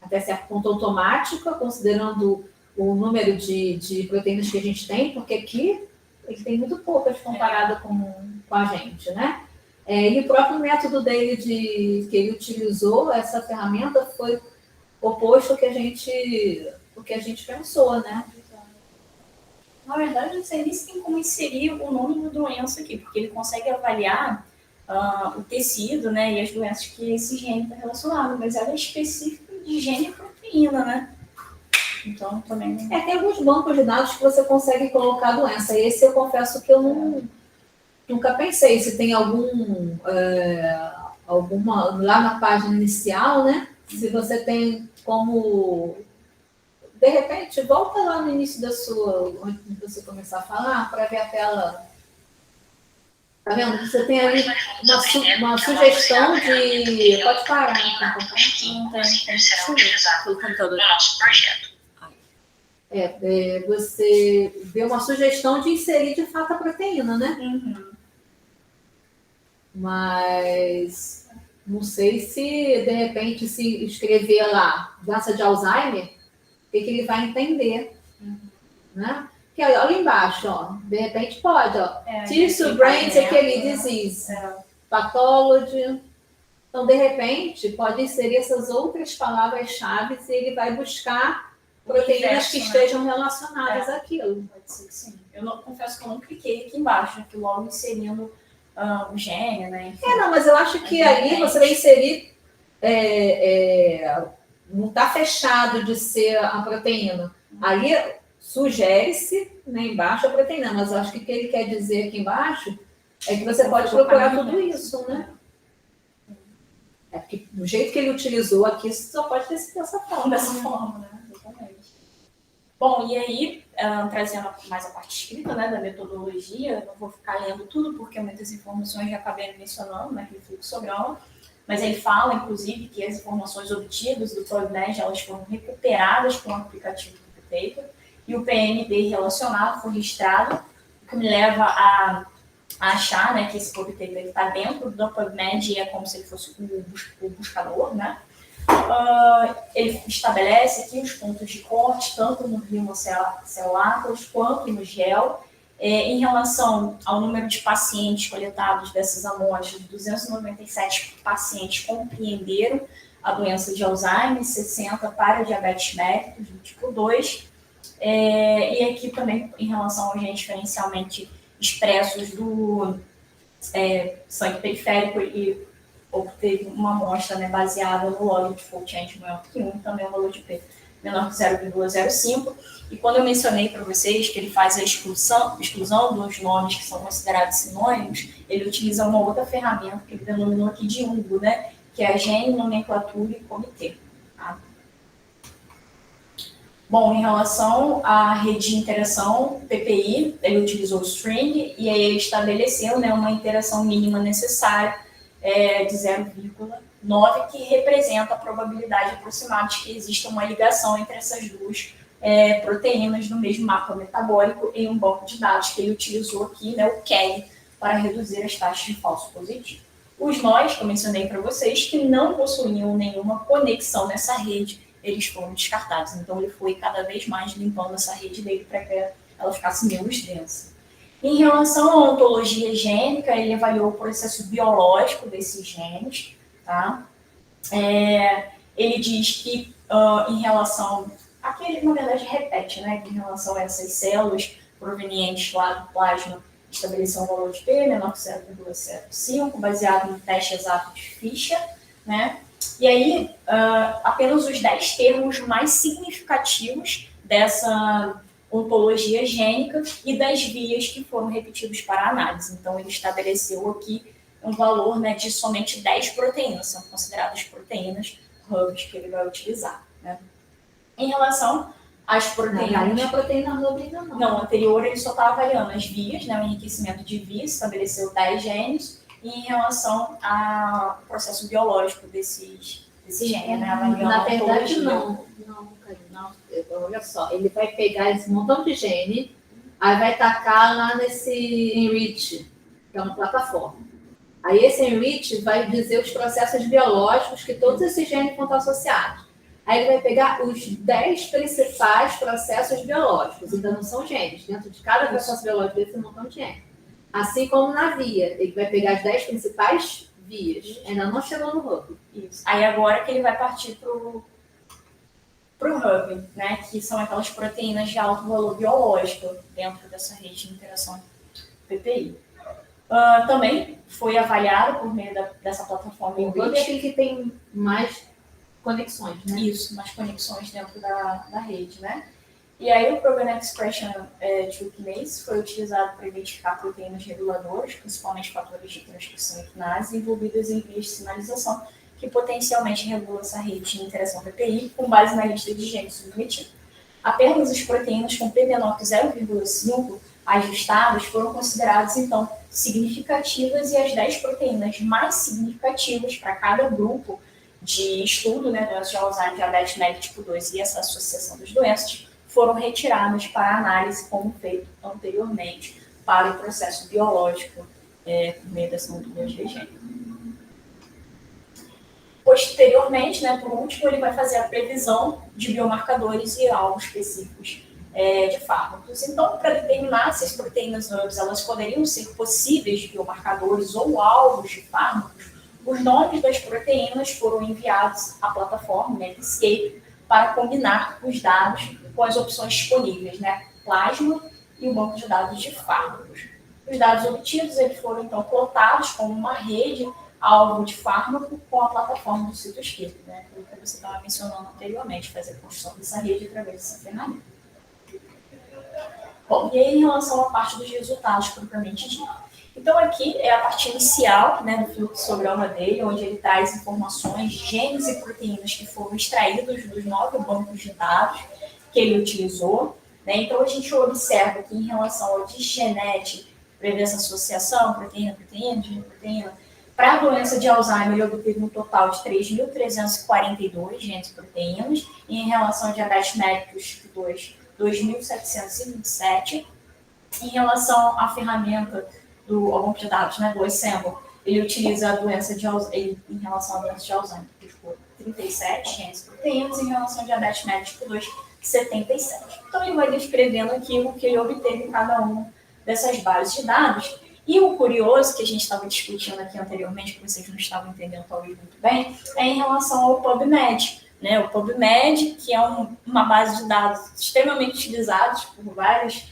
até certo ponto, automática, considerando o número de proteínas que a gente tem, porque aqui ele tem muito poucas comparado com a gente, né? E o próprio método dele que ele utilizou, essa ferramenta, foi oposto ao que a gente pensou, né? Na verdade, eu não sei nem se tem como inserir o nome da doença aqui, porque ele consegue avaliar o tecido, né, e as doenças que esse gene está relacionado, mas ela é específica de gene e proteína, né? Então, também... Tem alguns bancos de dados que você consegue colocar a doença. Esse eu confesso que eu Nunca pensei se tem alguma lá na página inicial, né? Se você tem como, de repente, volta lá no início antes de você começar a falar, para ver a tela. Tá vendo? Você tem ali uma sugestão de. Pode parar. Não tem. Será utilizado no nosso projeto. Você vê uma sugestão de inserir de fato a proteína, né? Mas não sei se, de repente, se escrever lá doença de Alzheimer, o que ele vai entender, né? Porque olha embaixo, ó, de repente pode, ó, tissue brain aquele disease, pathology. Então, de repente, pode inserir essas outras palavras-chave e ele vai buscar proteínas que estejam relacionadas àquilo. Pode ser que sim. Eu não, confesso que eu não cliquei aqui embaixo, né, que logo inserindo o gene, né? Enfim. Não, mas eu acho que ali você vai inserir. Não está fechado de ser a proteína. Ali sugere-se, né, embaixo a proteína, mas eu acho que o que ele quer dizer aqui embaixo é que você pode procurar tudo isso, né? É porque do jeito que ele utilizou aqui, isso só pode ter sido dessa forma. Dessa forma, né? Exatamente. Bom, e aí, trazendo mais a parte escrita, né, da metodologia, eu não vou ficar lendo tudo, porque muitas informações já acabei mencionando naquele fluxograma, mas ele fala, inclusive, que as informações obtidas do PubMed, elas foram recuperadas com o aplicativo do PubPaper, e o PMD relacionado foi registrado, o que me leva a achar, né, que esse PubPaper está dentro do PubMed e é como se ele fosse o buscador, né? Ele estabelece aqui os pontos de corte, tanto no Rhinocellatus quanto no gel. Em relação ao número de pacientes coletados dessas amostras, 297 pacientes compreenderam a doença de Alzheimer, 60 para diabetes mellitus do tipo 2. E aqui também, em relação aos genes diferencialmente expressos do sangue periférico, e obteve uma amostra, né, baseada no log de fold change maior que 1, também o valor de P menor que 0,05. E quando eu mencionei para vocês que ele faz a exclusão dos nomes que são considerados sinônimos, ele utiliza uma outra ferramenta que ele denominou aqui de UNGO, né, que é a Gene, Nomenclatura e Comitê. Tá? Bom, em relação à rede de interação PPI, ele utilizou o string e aí ele estabeleceu, né, uma interação mínima necessária de 0,9, que representa a probabilidade aproximada de que exista uma ligação entre essas duas proteínas no mesmo mapa metabólico em um banco de dados que ele utilizou aqui, né, o KEGG, para reduzir as taxas de falso positivo. Os nós, que eu mencionei para vocês, que não possuíam nenhuma conexão nessa rede, eles foram descartados. Então, ele foi cada vez mais limpando essa rede dele para que ela ficasse menos densa. Em relação à ontologia gênica, ele avaliou o processo biológico desses genes. Tá? Ele diz que, em relação... Aqui ele, na verdade, repete, né? Que em relação a essas células provenientes lá do plasma, estabeleceu um valor de P menor que 0,05, baseado no teste exato de Fischer, né? E aí, apenas os 10 termos mais significativos dessa ontologia gênica e das vias que foram repetidos para a análise. Então, ele estabeleceu aqui um valor, né, de somente 10 proteínas, são consideradas proteínas hubs que ele vai utilizar. Né? Em relação às proteínas... Não é proteína hub ainda não. Não, anterior ele só estava avaliando as vias, né, o enriquecimento de vias, estabeleceu 10 genes, e em relação ao processo biológico desses genes, né, avaliando na verdade, não, olha só, ele vai pegar esse montão de gene, aí vai tacar lá nesse Enrich, que é uma plataforma. Aí esse Enrich vai dizer os processos biológicos que todos esses genes vão estar associados. Aí ele vai pegar os 10 principais processos biológicos, ainda não são genes, dentro de cada processo biológico desse montão de gene. Assim como na via, ele vai pegar as 10 principais vias, ainda não chegou no hub. Isso. Aí agora que ele vai partir para o hub, né, que são aquelas proteínas de alto valor biológico dentro dessa rede de interação PPI. Também foi avaliado por meio dessa plataforma. O hub é aquele que tem mais conexões, né? Isso, mais conexões dentro da rede, né? E aí o Protein Expression Tool Kinase foi utilizado para identificar proteínas reguladoras, principalmente fatores de transcrição e quinase, envolvidas em vias de sinalização, que potencialmente regulam essa rede de interação PPI com base na lista de genes submetida. Apenas as proteínas com P menor que 0,5 ajustadas foram consideradas, então, significativas, e as 10 proteínas mais significativas para cada grupo de estudo, né, doença de Alzheimer, diabetes mellitus tipo 2 e essa associação das doenças, foram retiradas para análise, como feito anteriormente, para o processo biológico por meio dessa ontologia gênica. Posteriormente, né, por último, ele vai fazer a previsão de biomarcadores e alvos específicos de fármacos. Então, para determinar se as proteínas hubs elas poderiam ser possíveis biomarcadores ou alvos de fármacos, os nomes das proteínas foram enviados à plataforma Medscape para combinar os dados com as opções disponíveis, né, plasma e o banco de dados de fármacos. Os dados obtidos eles foram, então, plotados como uma rede alvo de fármaco com a plataforma do Cytoscape, né, que você estava mencionando anteriormente, fazer a construção dessa rede através dessa ferramenta. Bom, e aí em relação à parte dos resultados propriamente dito. Então aqui é a parte inicial, né, do fluxograma dele, onde ele traz informações, genes e proteínas que foram extraídos dos 9 bancos de dados que ele utilizou. Né? Então a gente observa que em relação ao disgenete, prevê essa associação, proteína-proteína, gene-proteína, para a doença de Alzheimer, ele obteve um total de 3.342 genes e proteínas, e em relação ao diabetes mellitus tipo 2, 2.727. Em relação à ferramenta do banco de dados, né, do Assemble, ele utiliza a doença de Alzheimer, em relação à doença de Alzheimer, que ficou 37 genes e proteínas, e em relação ao diabetes mellitus tipo 2, 77. Então, ele vai descrevendo aqui o que ele obteve em cada uma dessas bases de dados. E o curioso, que a gente estava discutindo aqui anteriormente, que vocês não estavam entendendo talvez muito bem, é em relação ao PubMed. Né? O PubMed, que é uma base de dados extremamente utilizada por vários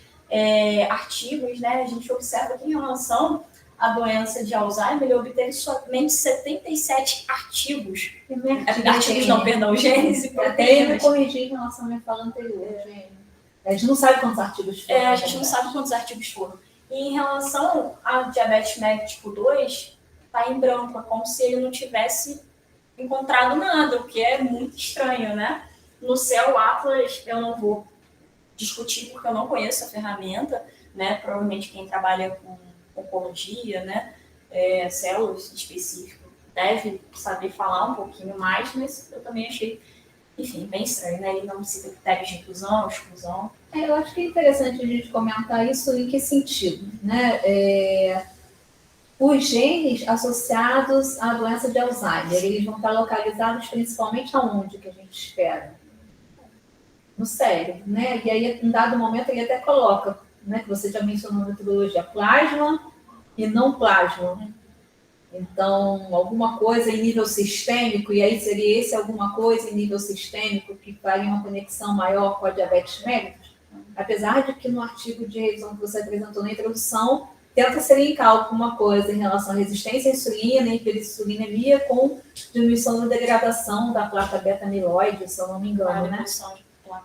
artigos, né? A gente observa que em relação à doença de Alzheimer, ele obteve somente 77 artigos. Genes e proteínas. Até me corrigir em relação à minha fala anterior, gente. A gente não sabe quantos artigos foram. A gente não sabe quantos artigos foram. E em relação a diabetes mellitus tipo 2, está em branco, é como se ele não tivesse encontrado nada, o que é muito estranho, né? No Cell Atlas, eu não vou discutir porque eu não conheço a ferramenta, né? Provavelmente quem trabalha com oncologia, né? Células específico, deve saber falar um pouquinho mais, mas eu também achei, enfim, bem estranho, né? Ele não cita critérios de inclusão, exclusão. Eu acho que é interessante a gente comentar isso em que sentido, né? Os genes associados à doença de Alzheimer, eles vão estar localizados principalmente aonde que a gente espera? No cérebro, né? E aí, em dado momento, ele até coloca, né, que você já mencionou na metodologia, plasma e não plasma. Então, alguma coisa em nível sistêmico, e aí seria esse alguma coisa em nível sistêmico que faria uma conexão maior com a diabetes mellitus? Apesar de que no artigo de revisão que você apresentou na introdução, tenta ser em cálculo uma coisa em relação à resistência à insulina e hiperinsulinemia com diminuição da degradação da placa beta-amiloide, se eu não me engano, né?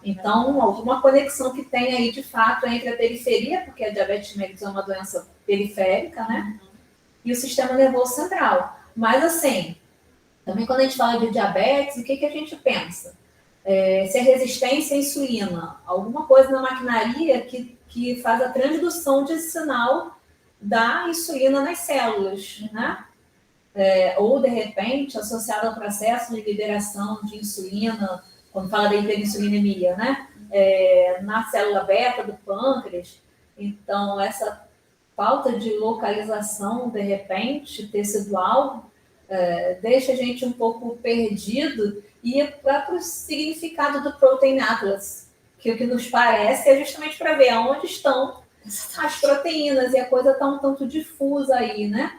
Então, alguma conexão que tem aí, de fato, entre a periferia, porque a diabetes mellitus é uma doença periférica, né? E o sistema nervoso central. Mas, assim, também quando a gente fala de diabetes, o que a gente pensa? Se a resistência à insulina, alguma coisa na maquinaria que faz a transdução de sinal da insulina nas células, né? Ou, de repente, associado ao processo de liberação de insulina, quando fala da hiperinsulinemia, né? Na célula beta do pâncreas. Então, essa falta de localização, de repente, tecidual, deixa a gente um pouco perdido, e o próprio significado do Protein Atlas, que o que nos parece é justamente para ver onde estão as proteínas, e a coisa está um tanto difusa aí, né?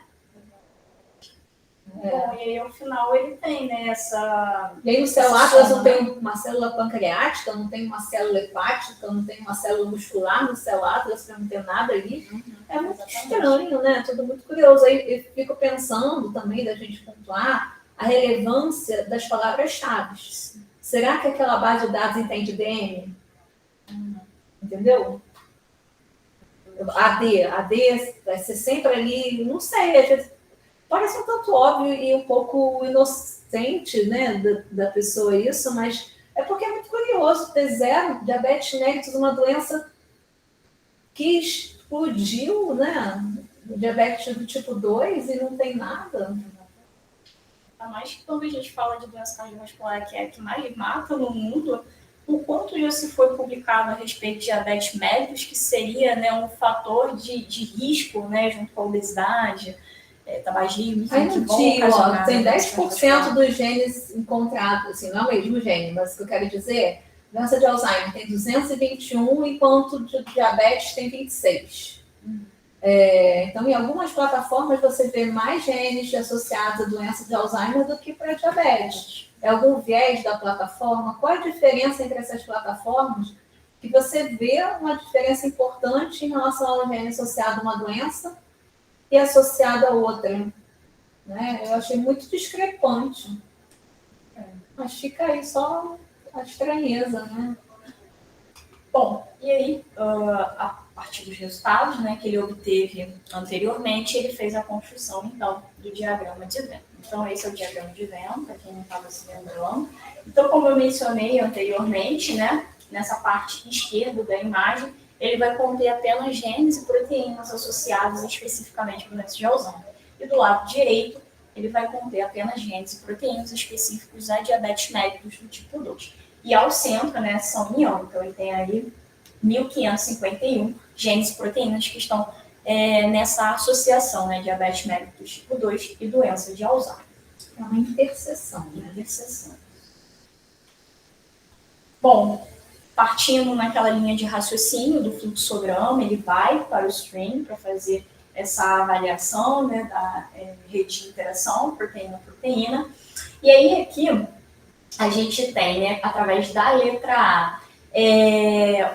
Bom, e aí, ao final, ele tem, né, essa... E aí, no Cell Atlas não tem uma célula pancreática, não tem uma célula hepática, não tem uma célula muscular no Cell Atlas, para não ter nada ali. É muito estranho, né? Tudo muito curioso. Aí eu fico pensando também da gente pontuar a relevância das palavras-chave. Será que aquela base de dados entende DM? Entendeu? AD vai ser sempre ali, não sei, às vezes parece um tanto óbvio e um pouco inocente, né, da pessoa isso, mas é porque é muito curioso ter zero diabetes mellitus, uma doença que explodiu, né, diabetes do tipo 2 e não tem nada. Ainda mais que quando a gente fala de doença cardiovascular, que é a que mais mata no mundo, o quanto já se foi publicado a respeito de diabetes mellitus, que seria, né, um fator de risco, né, junto com a obesidade, tabagismo, enfim, Aí que no vão tio, ó, ocasionar tem doença 10% dos genes encontrados, assim, não é o mesmo gene, mas o que eu quero dizer, doença de Alzheimer tem 221, enquanto de diabetes tem 26. Então, em algumas plataformas você vê mais genes associados à doença de Alzheimer do que para diabetes. É algum viés da plataforma? Qual a diferença entre essas plataformas? Que você vê uma diferença importante em relação ao gene associado a uma doença e associado a outra. Né? Eu achei muito discrepante. Mas fica aí só a estranheza, né? Bom, e aí, a partir dos resultados, né, que ele obteve anteriormente, ele fez a construção, então, do diagrama de Venn. Então, esse é o diagrama de Venn, para quem não estava se lembrando. Então, como eu mencionei anteriormente, né, nessa parte esquerda da imagem, ele vai conter apenas genes e proteínas associadas especificamente para o doença de Alzheimer. E do lado direito, ele vai conter apenas genes e proteínas específicos a diabetes mellitus do tipo 2. E ao centro, né, são ion, então ele tem aí 1.551 genes e proteínas que estão nessa associação, né, diabetes mellitus tipo 2 e doença de Alzheimer. É uma interseção, né? Interseção. Bom, partindo naquela linha de raciocínio do fluxograma, ele vai para o stream para fazer essa avaliação, né, da rede de interação proteína-proteína. E aí aqui a gente tem, né, através da letra A,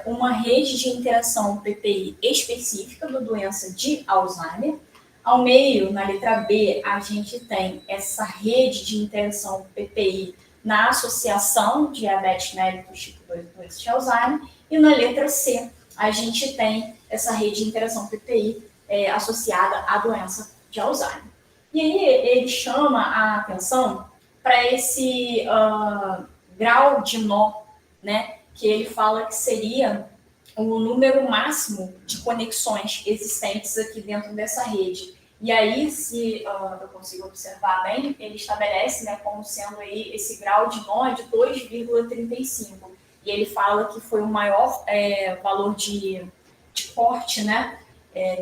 uma rede de interação PPI específica da doença de Alzheimer. Ao meio, na letra B, a gente tem essa rede de interação PPI na associação de diabetes mellitus tipo 2 e doença de Alzheimer. E na letra C, a gente tem essa rede de interação PPI associada à doença de Alzheimer. E aí ele chama a atenção para esse grau de nó, né, que ele fala que seria o número máximo de conexões existentes aqui dentro dessa rede. E aí, se eu consigo observar bem, ele estabelece, né, como sendo aí esse grau de nó de 2,35. E ele fala que foi o maior valor de corte, né,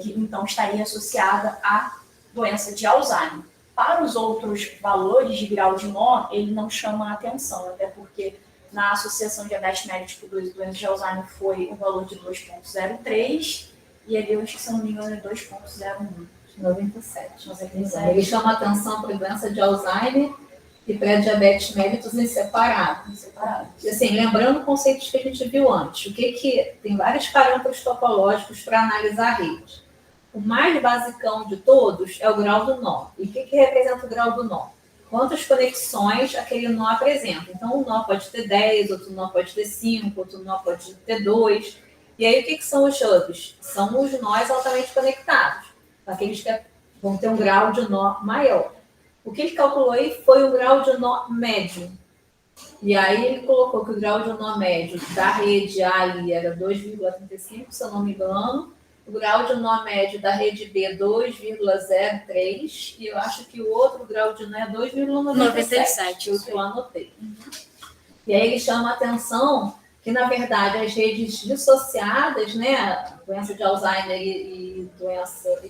que então estaria associada à doença de Alzheimer. Para os outros valores de grau de nó, ele não chama a atenção, até porque na associação diabetes mellitus tipo 2 e doença de Alzheimer foi o valor de 2,03 e ali eu acho que, se não me engano, é 2,01. 97. Ele chama a atenção para a doença de Alzheimer e pré-diabetes mellitus em separado. E assim, lembrando conceitos que a gente viu antes, tem vários parâmetros topológicos para analisar a rede. O mais basicão de todos é o grau do nó. E o que representa o grau do nó? Quantas conexões aquele nó apresenta. Então, um nó pode ter 10, outro nó pode ter 5, outro nó pode ter 2. E aí, o que são os hubs? São os nós altamente conectados, aqueles que vão ter um grau de nó maior. O que ele calculou aí foi o grau de nó médio. E aí, ele colocou que o grau de nó médio da rede A era 2,35, se eu não me engano. O grau de nó médio da rede B 2,03 e eu acho que o outro grau de nó é 2,97, o que eu anotei. E aí ele chama a atenção que, na verdade, as redes dissociadas, né, doença de Alzheimer e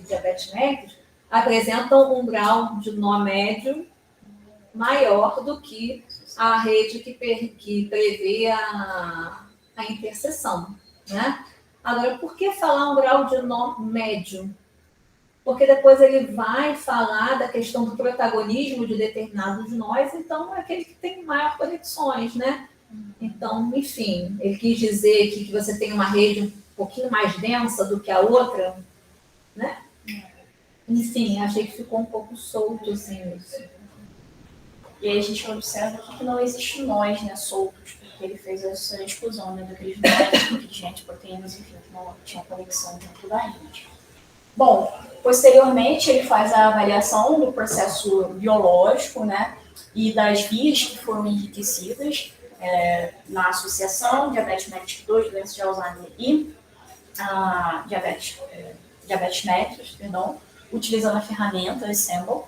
diabetes mellitus, apresentam um grau de nó médio maior do que a rede que prevê a interseção, né? Agora, por que falar um grau de nó médio? Porque depois ele vai falar da questão do protagonismo de determinados nós, então é aquele que tem maior conexões, né? Então, enfim, ele quis dizer que você tem uma rede um pouquinho mais densa do que a outra, né? Enfim, achei que ficou um pouco solto, assim, isso. E aí a gente observa que não existe nós, né, soltos por que ele fez essa exclusão, né, daqueles daqueles genes, proteínas, enfim, que não tinham conexão dentro da gente. Bom, posteriormente ele faz a avaliação do processo biológico, né, e das vias que foram enriquecidas na associação diabetes mellitus tipo 2, doença de Alzheimer e diabetes mellitus, utilizando a ferramenta Assemble.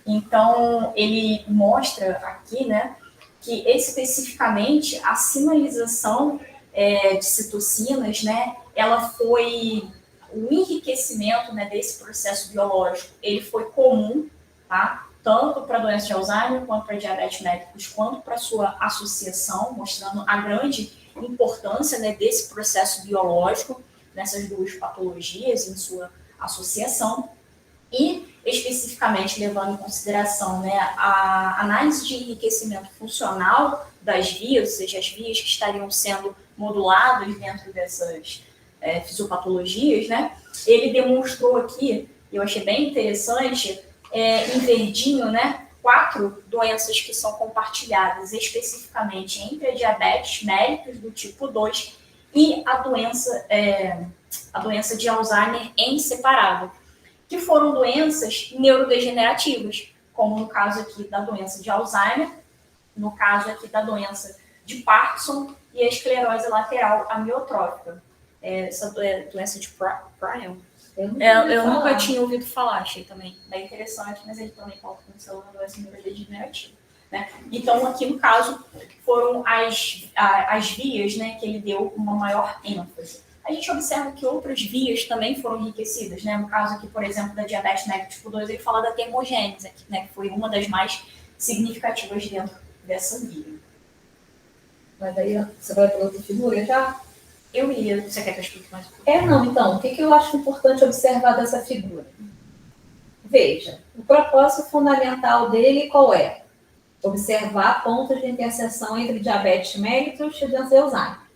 Então, ele mostra aqui, né, que especificamente a sinalização de citocinas, né, ela foi o enriquecimento, né, desse processo biológico, ele foi comum, tá? Tanto para a doença de Alzheimer, quanto para diabetes mellitus, quanto para a sua associação, mostrando a grande importância, né, desse processo biológico nessas duas patologias, em sua associação, e especificamente levando em consideração, né, a análise de enriquecimento funcional das vias, ou seja, as vias que estariam sendo moduladas dentro dessas fisiopatologias, né, ele demonstrou aqui, eu achei bem interessante, em verdinho, né, 4 doenças que são compartilhadas especificamente entre a diabetes mellitus do tipo 2 e a doença de Alzheimer em separado, que foram doenças neurodegenerativas, como no caso aqui da doença de Alzheimer, no caso aqui da doença de Parkinson e a esclerose lateral amiotrófica. Essa doença de Prion, eu nunca tinha ouvido falar, achei também bem interessante, mas ele também pode ser uma doença neurodegenerativa. Né? Então, aqui no caso, foram as vias, né, que ele deu uma maior ênfase. A gente observa que outras vias também foram enriquecidas, né? No caso aqui, por exemplo, da diabetes mellitus tipo 2, ele fala da termogênese, né, que foi uma das mais significativas dentro dessa via. Mas aí você vai para outra figura já? Eu ia. Você quer que eu explique mais um pouco? Não, então, o que eu acho importante observar dessa figura? Veja, o propósito fundamental dele qual é? Observar pontos de interseção entre diabetes mellitus e doença de Alzheimer.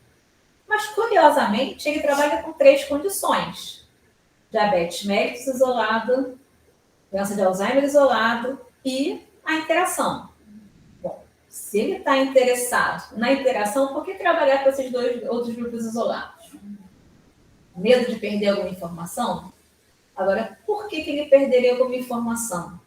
Mas, curiosamente, ele trabalha com 3 condições. Diabetes mellitus isolado, doença de Alzheimer isolado e a interação. Bom, se ele está interessado na interação, por que trabalhar com esses 2 outros grupos isolados? Medo de perder alguma informação? Agora, por que ele perderia alguma informação?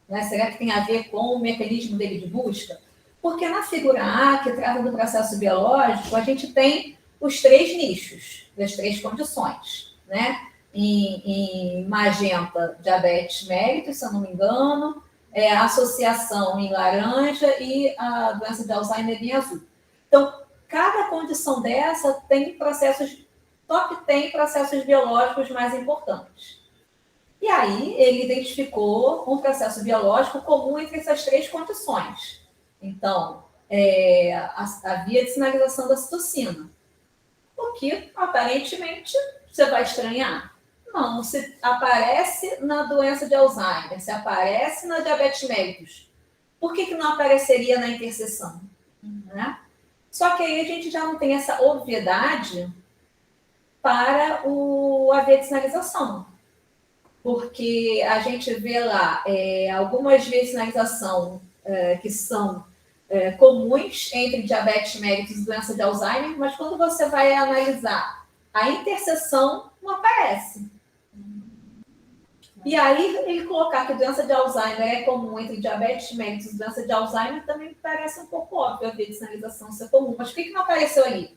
Né? Será que tem a ver com o mecanismo dele de busca? Porque na figura A, que trata do processo biológico, a gente tem os 3 nichos, das 3 condições. Né? Em magenta, diabetes mellitus, se eu não me engano, a associação em laranja e a doença de Alzheimer em azul. Então, cada condição dessa tem processos biológicos mais importantes. E aí, ele identificou um processo biológico comum entre essas 3 condições. Então, a via de sinalização da citocina. O que, aparentemente, você vai estranhar. Não, se aparece na doença de Alzheimer, se aparece na diabetes mellitus, por que não apareceria na interseção? Né? Só que aí a gente já não tem essa obviedade para a via de sinalização. Porque a gente vê lá algumas vias de sinalização que são comuns entre diabetes mellitus e doença de Alzheimer, mas quando você vai analisar a interseção, não aparece. E aí, ele colocar que doença de Alzheimer é comum entre diabetes mellitus e doença de Alzheimer também parece um pouco óbvio a via de sinalização ser comum. Mas por que não apareceu ali?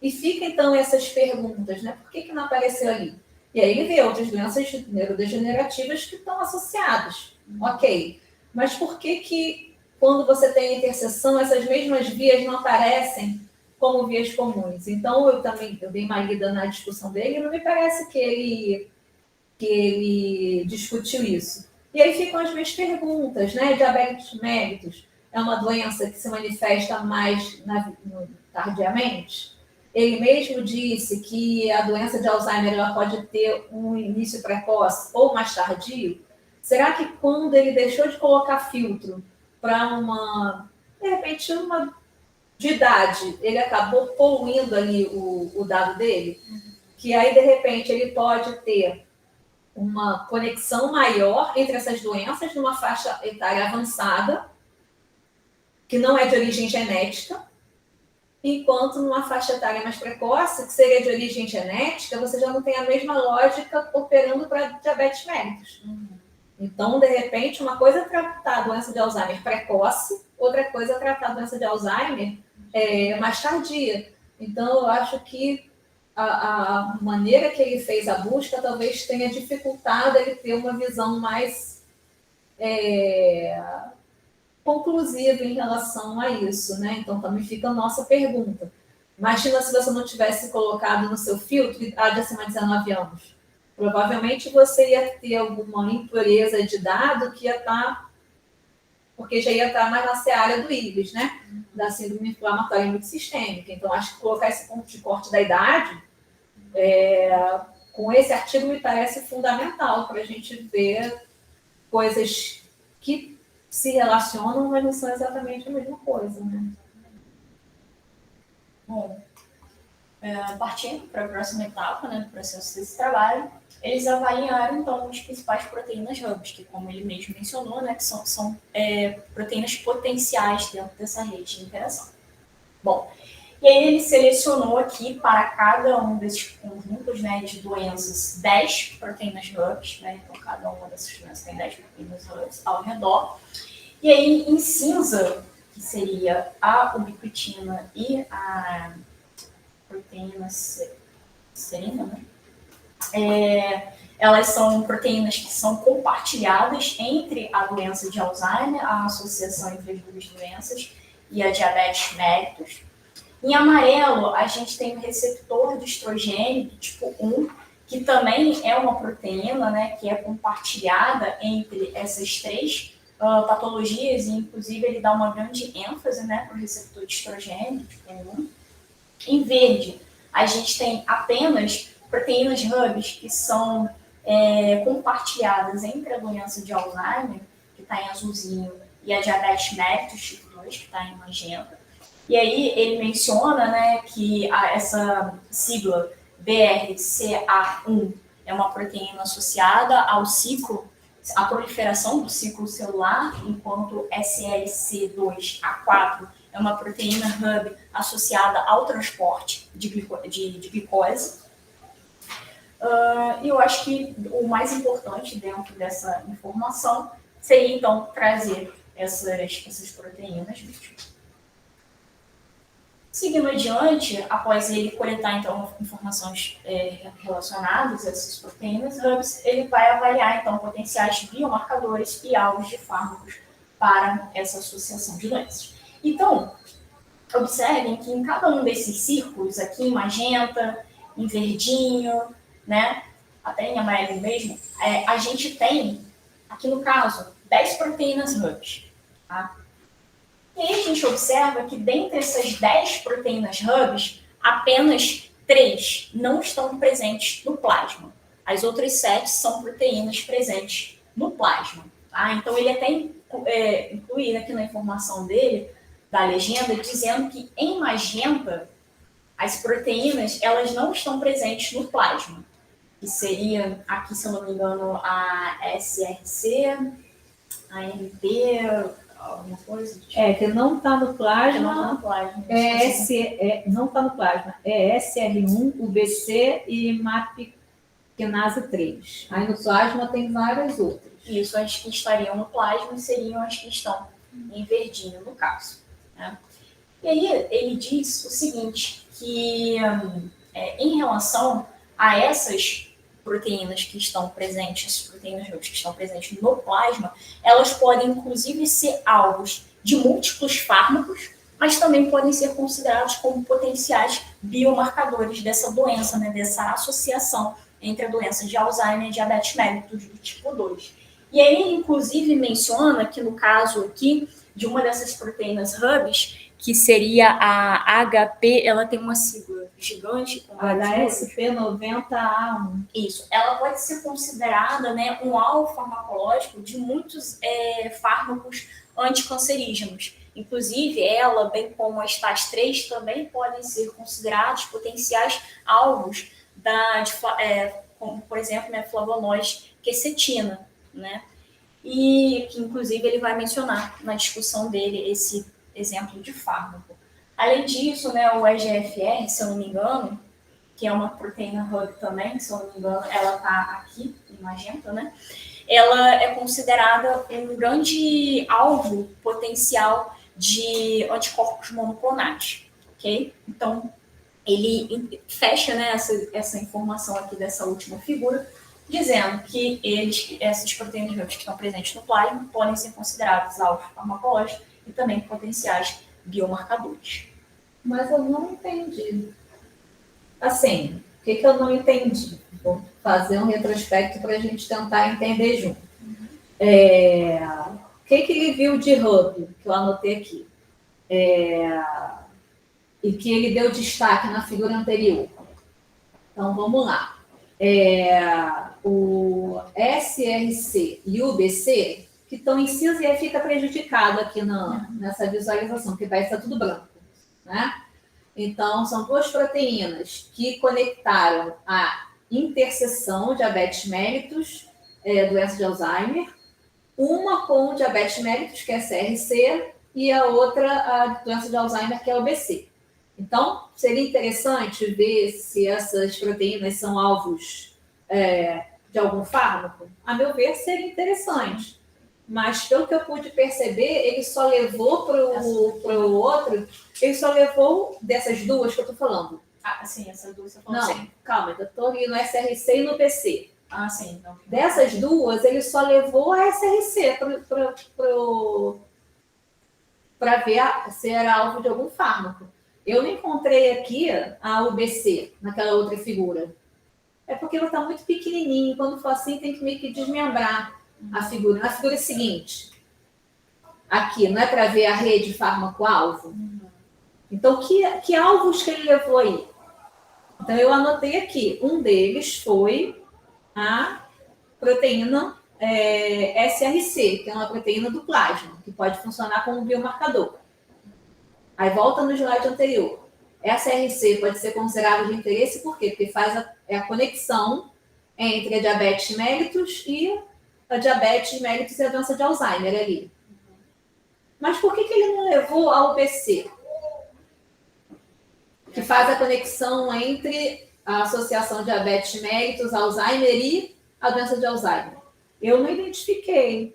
E fica, então, essas perguntas, né? Por que não apareceu ali? E aí ele vê outras doenças neurodegenerativas que estão associadas. Ok. Mas por que quando você tem interseção, essas mesmas vias não aparecem como vias comuns? Então, eu dei uma lida na discussão dele e não me parece que ele discutiu isso. E aí ficam as minhas perguntas, né? Diabetes mellitus é uma doença que se manifesta mais tardiamente? Ele mesmo disse que a doença de Alzheimer ela pode ter um início precoce ou mais tardio. Será que quando ele deixou de colocar filtro para de repente, uma de idade, ele acabou poluindo ali o dado dele? Que aí, de repente, ele pode ter uma conexão maior entre essas doenças numa faixa etária avançada, que não é de origem genética, enquanto numa faixa etária mais precoce, que seria de origem genética, você já não tem a mesma lógica operando para diabetes mellitus. Então, de repente, uma coisa é tratar a doença de Alzheimer precoce, outra coisa é tratar a doença de Alzheimer mais tardia. Então, eu acho que a maneira que ele fez a busca talvez tenha dificultado ele ter uma visão mais conclusiva em relação a isso, né? Então, também fica a nossa pergunta. Imagina se você não tivesse colocado no seu filtro idade acima de 19 anos. Provavelmente você ia ter alguma impureza de dado que ia estar, porque já ia estar mais na seara do IBIS, né? Da síndrome inflamatória multissistêmica. Então, acho que colocar esse ponto de corte da idade, com esse artigo, me parece fundamental para a gente ver coisas que se relacionam, mas não são exatamente a mesma coisa, né? Bom, partindo para a próxima etapa, né, do processo desse trabalho, eles avaliaram, então, as principais proteínas hubs, que, como ele mesmo mencionou, né, que são proteínas potenciais dentro dessa rede de interação. Bom, e aí ele selecionou aqui para cada um desses conjuntos, né, de doenças 10 proteínas hubs, né, então cada uma dessas doenças tem 10 proteínas hubs ao redor. E aí, em cinza, que seria a ubiquitina e a proteína serina, né? Elas são proteínas que são compartilhadas entre a doença de Alzheimer, a associação entre as duas doenças, e a diabetes mellitus. Em amarelo, a gente tem o receptor de estrogênio do tipo 1, que também é uma proteína, né, que é compartilhada entre essas três patologias, e inclusive ele dá uma grande ênfase, né, para o receptor de estrogênio tipo 1. Em verde, a gente tem apenas proteínas hubs que são compartilhadas entre a doença de Alzheimer, que está em azulzinho, e a diabetes mellitus tipo 2, que está em magenta. E aí ele menciona, né, que essa sigla BRCA1 é uma proteína associada ao ciclo, à proliferação do ciclo celular, enquanto SLC2A4 é uma proteína hub associada ao transporte de glicose. E eu acho que o mais importante dentro dessa informação seria, então, trazer essas proteínas. Seguindo adiante, após ele coletar, então, informações relacionadas a essas proteínas hubs, ele vai avaliar, então, potenciais biomarcadores e alvos de fármacos para essa associação de doenças. Então, observem que em cada um desses círculos, aqui em magenta, em verdinho, né, até em amarelo mesmo, a gente tem, aqui no caso, 10 proteínas hubs. Tá? E aí a gente observa que dentre essas 10 proteínas hubs, apenas 3 não estão presentes no plasma. As outras 7 são proteínas presentes no plasma. Tá? Então, ele até inclui aqui na informação dele, da legenda, dizendo que em magenta, as proteínas elas não estão presentes no plasma. Que seria, aqui, se eu não me engano, a SRC, a MP... alguma coisa? Que não está no plasma. Não está no plasma. Não está no plasma. É SR1, UBC e MAPkinase 3. Aí no plasma tem várias outras. Isso, as que estariam no plasma seriam as que estão em verdinho, no caso. Né? E aí ele diz o seguinte, que em relação a essas proteínas que estão presentes, proteínas que estão presentes no plasma, elas podem inclusive ser alvos de múltiplos fármacos, mas também podem ser considerados como potenciais biomarcadores dessa doença, né, dessa associação entre a doença de Alzheimer e diabetes mellitus do tipo 2. E aí ele inclusive menciona que no caso aqui de uma dessas proteínas hubs, que seria a HP, ela tem uma sigla gigante. HSP90A1. Isso. Ela pode ser considerada, né, um alvo farmacológico de muitos fármacos anticancerígenos. Inclusive, ela, bem como as TAS3, também podem ser considerados potenciais alvos como, por exemplo, né, flavonoide quercetina, né? E que, inclusive, ele vai mencionar na discussão dele esse exemplo de fármaco. Além disso, né, o EGFR, se eu não me engano, que é uma proteína hub também, se eu não me engano, ela está aqui, em magenta, né? Ela é considerada um grande alvo potencial de anticorpos monoclonais, ok? Então, ele fecha, né, essa informação aqui dessa última figura, dizendo que essas proteínas hubs que estão presentes no plasma podem ser considerados alvos farmacológicos e também potenciais biomarcadores. Mas eu não entendi. Assim, o que eu não entendi? Vou fazer um retrospecto para a gente tentar entender junto. O que ele viu de hub, que eu anotei aqui? E que ele deu destaque na figura anterior. Então, vamos lá. O SRC e o BC, que estão em cinza e aí fica prejudicado aqui nessa visualização, porque vai estar tudo branco, né? Então, são duas proteínas que conectaram a interseção diabetes mellitus, doença de Alzheimer, uma com diabetes mellitus, que é CRC, e a outra, a doença de Alzheimer, que é o BC. Então, seria interessante ver se essas proteínas são alvos de algum fármaco. A meu ver, seria interessante. Mas, pelo que eu pude perceber, ele só levou para o outro, ele só levou dessas duas que eu estou falando. Ah, sim, essas duas você falou. Não, sim. calma, eu estou ali no SRC e no BC. Ah, sim. Então. Dessas duas, ele só levou a SRC para ver se era alvo de algum fármaco. Eu não encontrei aqui a UBC, naquela outra figura. É porque ela está muito pequenininha. Quando for assim, tem que meio que desmembrar a figura. Na figura seguinte, aqui, não é para ver a rede fármaco-alvo? Então, que alvos que ele levou aí? Então, eu anotei aqui. Um deles foi a proteína SRC, que é uma proteína do plasma, que pode funcionar como biomarcador. Aí volta no slide anterior. Essa SRC pode ser considerada de interesse, por quê? Porque faz a conexão entre a diabetes mellitus e a diabetes mellitus e a doença de Alzheimer ali. Mas por que ele não levou ao BC? Que faz a conexão entre a associação diabetes mellitus, Alzheimer e a doença de Alzheimer. Eu não identifiquei.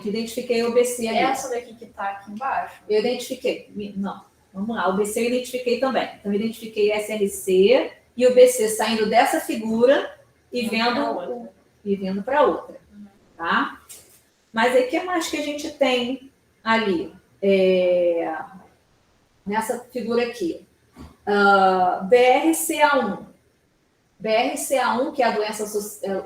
Identifiquei o BC ali. Essa daqui que está aqui embaixo? Eu identifiquei. Não, vamos lá. O BC eu identifiquei também. Então, eu identifiquei SRC e o BC saindo dessa figura e vendo para outra. Tá? Mas aí, o que mais que a gente tem ali? Nessa figura aqui. BRCA1. BRCA1, que é a doença,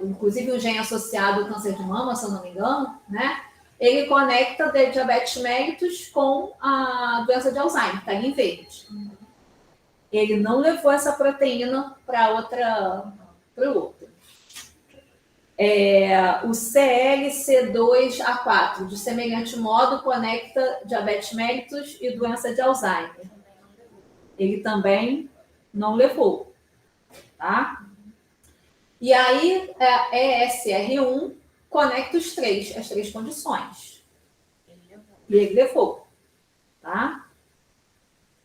inclusive o gene associado ao câncer de mama, se eu não me engano, né? Ele conecta o diabetes mellitus com a doença de Alzheimer, está em verde. Ele não levou essa proteína para o outro. O CLC2A4, de semelhante modo, conecta diabetes mellitus e doença de Alzheimer. Ele também não levou. Tá? E aí, a ESR1 conecta as três condições. E ele levou. Tá?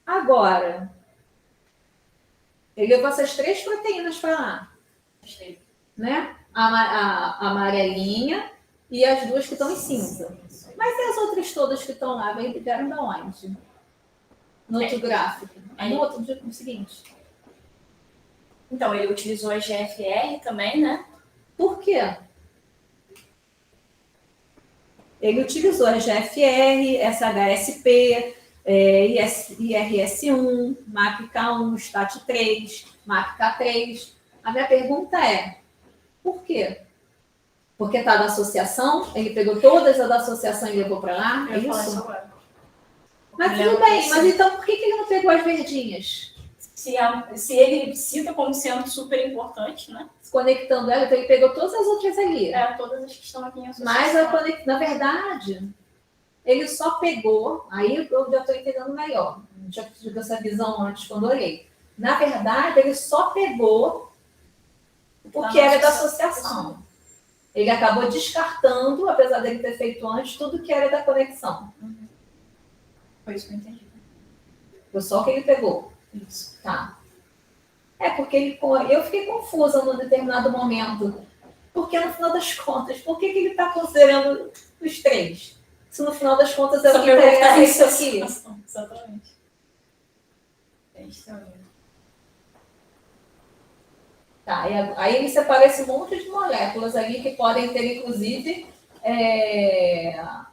Agora, ele levou essas três proteínas para lá. Né? A amarelinha e as duas que estão em cinza. Mas e as outras todas que estão lá? Vieram de onde? No outro gráfico. No outro, no seguinte. Então, ele utilizou a GFR também, né? Por quê? Ele utilizou a GFR, SHSP, IRS1, MAPK1, STAT3, MAPK3. A minha pergunta é, por quê? Porque está da associação? Ele pegou todas as da associação e levou para lá? É isso? Mas tudo bem, mas então por que ele não pegou as verdinhas? Se ele cita como sendo super importante, né? Conectando ela, então ele pegou todas as outras ali. Todas as que estão aqui em associação. Mas, na verdade, ele só pegou, aí eu já estou entendendo melhor. Já tive essa visão antes, quando olhei. Na verdade, ele só pegou o que era da associação. Ele acabou descartando, apesar dele ter feito antes, tudo que era da conexão. Foi isso que eu entendi. Foi só o que ele pegou. Isso. Tá. Porque eu fiquei confusa num determinado momento. Porque no final das contas, por que ele está considerando os 3? Se no final das contas é o que interessa isso aqui. Exatamente. É estranho. Tá, e aí ele separa esse monte de moléculas ali que podem ter, inclusive,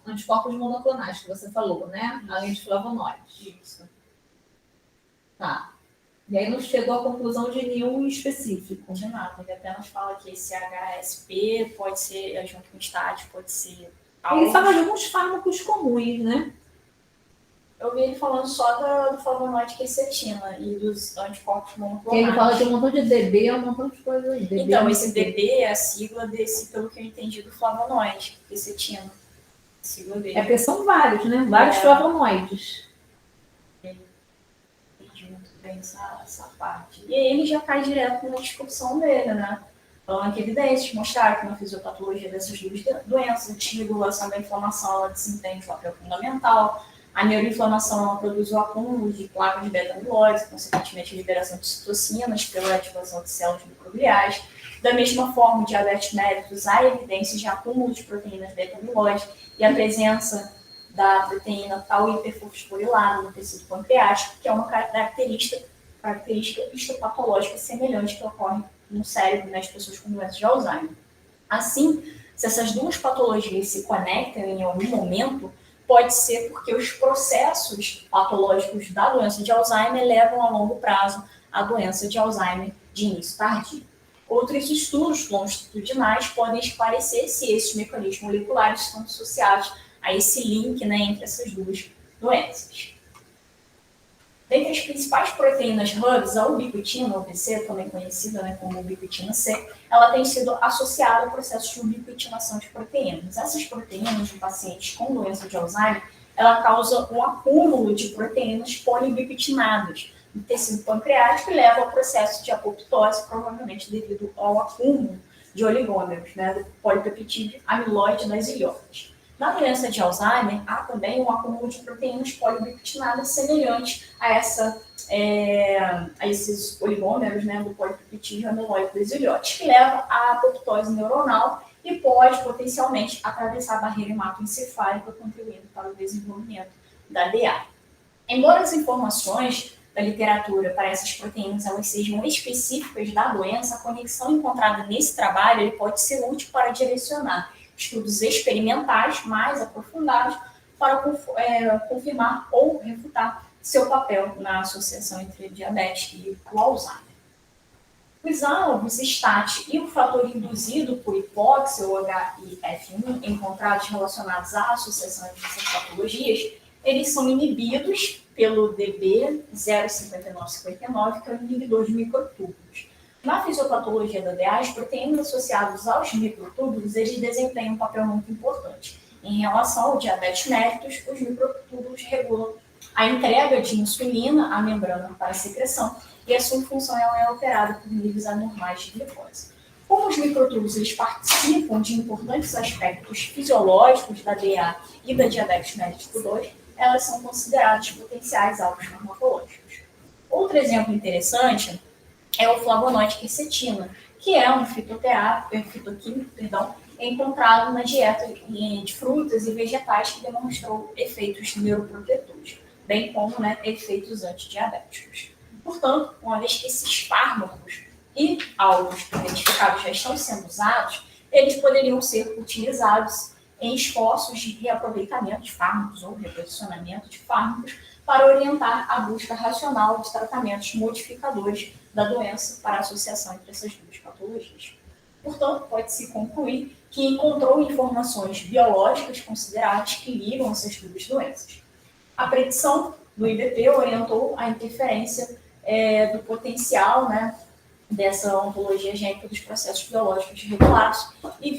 anticorpos monoclonais, que você falou, né? Além de flavonoides. Isso. Tá. E aí não chegou à conclusão de nenhum específico. De nada. Ele apenas fala que esse HSP pode ser, junto com o estágio, pode ser... Ele fala de alguns fármacos comuns, né? Eu vi ele falando só do flavonoide quercetina e dos anticorpos monoclonais. Ele fala de um montão de DB, um montão de coisas aí. DB, então, esse DB é a sigla desse, pelo que eu entendi, do flavonoide, quercetina. A sigla dele. Porque são vários, né? Vários flavonoides. Entendi muito bem essa parte. E aí ele já cai direto na discussão dele, né? Falando que evidências mostraram que na fisiopatologia dessas duas doenças, a desregulação da inflamação ela desempenha um papel fundamental. A neuroinflamação ela produz o acúmulo de placas de beta-amiloide, consequentemente a liberação de citocinas pela ativação de células microgliais. Da mesma forma, o diabetes mellitus, há evidências de acúmulo de proteínas beta-amiloide e a presença da proteína tau hiperfosforilada no tecido pancreático, que é uma característica histopatológica semelhante que ocorre no cérebro das pessoas com doença de Alzheimer. Assim, se essas duas patologias se conectam em algum momento, pode ser porque os processos patológicos da doença de Alzheimer levam a longo prazo à doença de Alzheimer de início tardio. Outros estudos longitudinais podem esclarecer se esses mecanismos moleculares estão associados a esse link, né, entre essas duas doenças. Dentre as principais proteínas hubs, a ubiquitina, ou UBC, também conhecida, né, como ubiquitina C, ela tem sido associada ao processo de ubiquitinação de proteínas. Essas proteínas em pacientes com doença de Alzheimer, ela causa um acúmulo de proteínas poliubiquitinadas no tecido pancreático e leva ao processo de apoptose, provavelmente devido ao acúmulo de oligômeros, né, do polipeptídeo amiloide nas ilhotas. Na doença de Alzheimer, há também um acúmulo de proteínas poliubiquitinadas semelhante a esses oligômeros, né, do polipeptídeo amiloide das ilhotas, que leva à apoptose neuronal e pode potencialmente atravessar a barreira hematoencefálica, contribuindo para o desenvolvimento da DA. Embora as informações da literatura para essas proteínas elas sejam específicas da doença, a conexão encontrada nesse trabalho ele pode ser útil para direcionar estudos experimentais mais aprofundados para confirmar ou refutar seu papel na associação entre diabetes e o Alzheimer. Os alvos STAT e o fator induzido por hipóxia ou HIF1 encontrados relacionados à associação entre essas patologias, eles são inibidos pelo DB05959, que é o inibidor de microtúbulos. Na fisiopatologia da DA, as proteínas associadas aos microtúbulos, eles desempenham um papel muito importante. Em relação ao diabetes mellitus, os microtúbulos regulam a entrega de insulina à membrana para a secreção e a sua função ela é alterada por níveis anormais de glicose. Como os microtúbulos eles participam de importantes aspectos fisiológicos da DA e da diabetes mellitus tipo 2, elas são consideradas potenciais alvos farmacológicos. Outro exemplo interessante é o flavonoide quercetina, que é um fitoquímico, encontrado na dieta de frutas e vegetais que demonstrou efeitos neuroprotetores, bem como efeitos antidiabéticos. Portanto, uma vez que esses fármacos e alvos identificados já estão sendo usados, eles poderiam ser utilizados em esforços de reaproveitamento de fármacos ou reposicionamento de fármacos para orientar a busca racional de tratamentos modificadores da doença para a associação entre essas duas patologias. Portanto, pode-se concluir que encontrou informações biológicas consideradas que ligam essas duas doenças. A predição do IBP orientou a interferência do potencial dessa ontologia gênica dos processos biológicos regulados e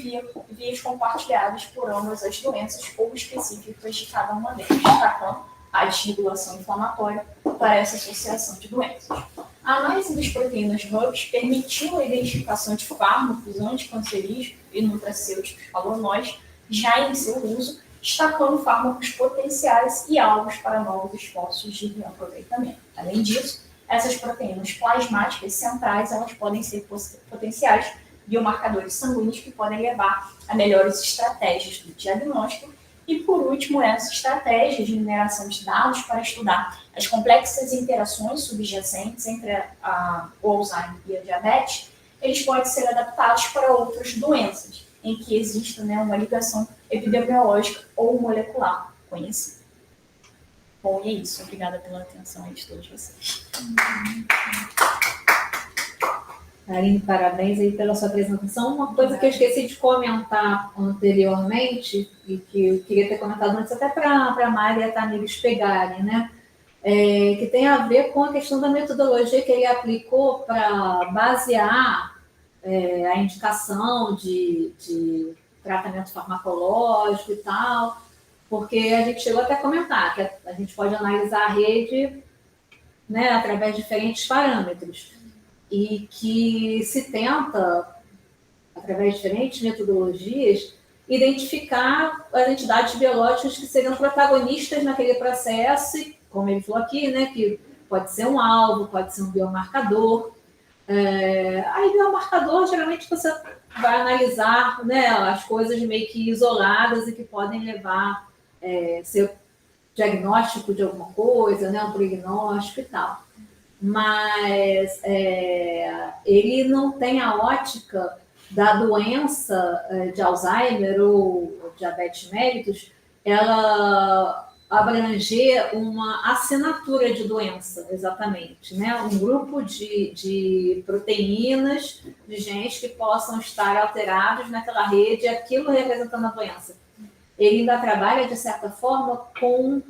vias compartilhadas por ambas as doenças ou específicas de cada uma delas, destacando a desregulação inflamatória para essa associação de doenças. A análise das proteínas hubs permitiu a identificação de fármacos anticancerígenos e nutracêuticos flavonoides já em seu uso destacando fármacos potenciais e alvos para novos esforços de reaproveitamento. Além disso, essas proteínas plasmáticas centrais elas podem ser potenciais biomarcadores sanguíneos que podem levar a melhores estratégias do diagnóstico. E, por último, essas estratégias de mineração de dados para estudar as complexas interações subjacentes entre o Alzheimer e a diabetes, eles podem ser adaptados para outras doenças em que exista, né, uma ligação epidemiológica ou molecular conhecida. Bom, e é isso. Obrigada pela atenção aí de todos vocês. Aline, parabéns aí pela sua apresentação. Uma coisa que eu esqueci de comentar anteriormente, e que eu queria ter comentado antes até para a Mari e a Tamires pegarem, né? Que tem a ver com a questão da metodologia que ele aplicou para basear a indicação de tratamento farmacológico e tal, porque a gente chegou até a comentar que a gente pode analisar a rede, né, através de diferentes parâmetros, e que se tenta, através de diferentes metodologias, identificar as entidades biológicas que seriam protagonistas naquele processo, e, como ele falou aqui, né, que pode ser um alvo, pode ser um biomarcador. Aí, biomarcador, geralmente você vai analisar, né, as coisas meio que isoladas e que podem levar ser diagnóstico de alguma coisa, né, um prognóstico e tal. Mas ele não tem a ótica da doença de Alzheimer ou diabetes mellitus, ela abranger uma assinatura de doença, exatamente, né? Um grupo de proteínas, de genes que possam estar alterados naquela rede, aquilo representando a doença. Ele ainda trabalha, de certa forma, com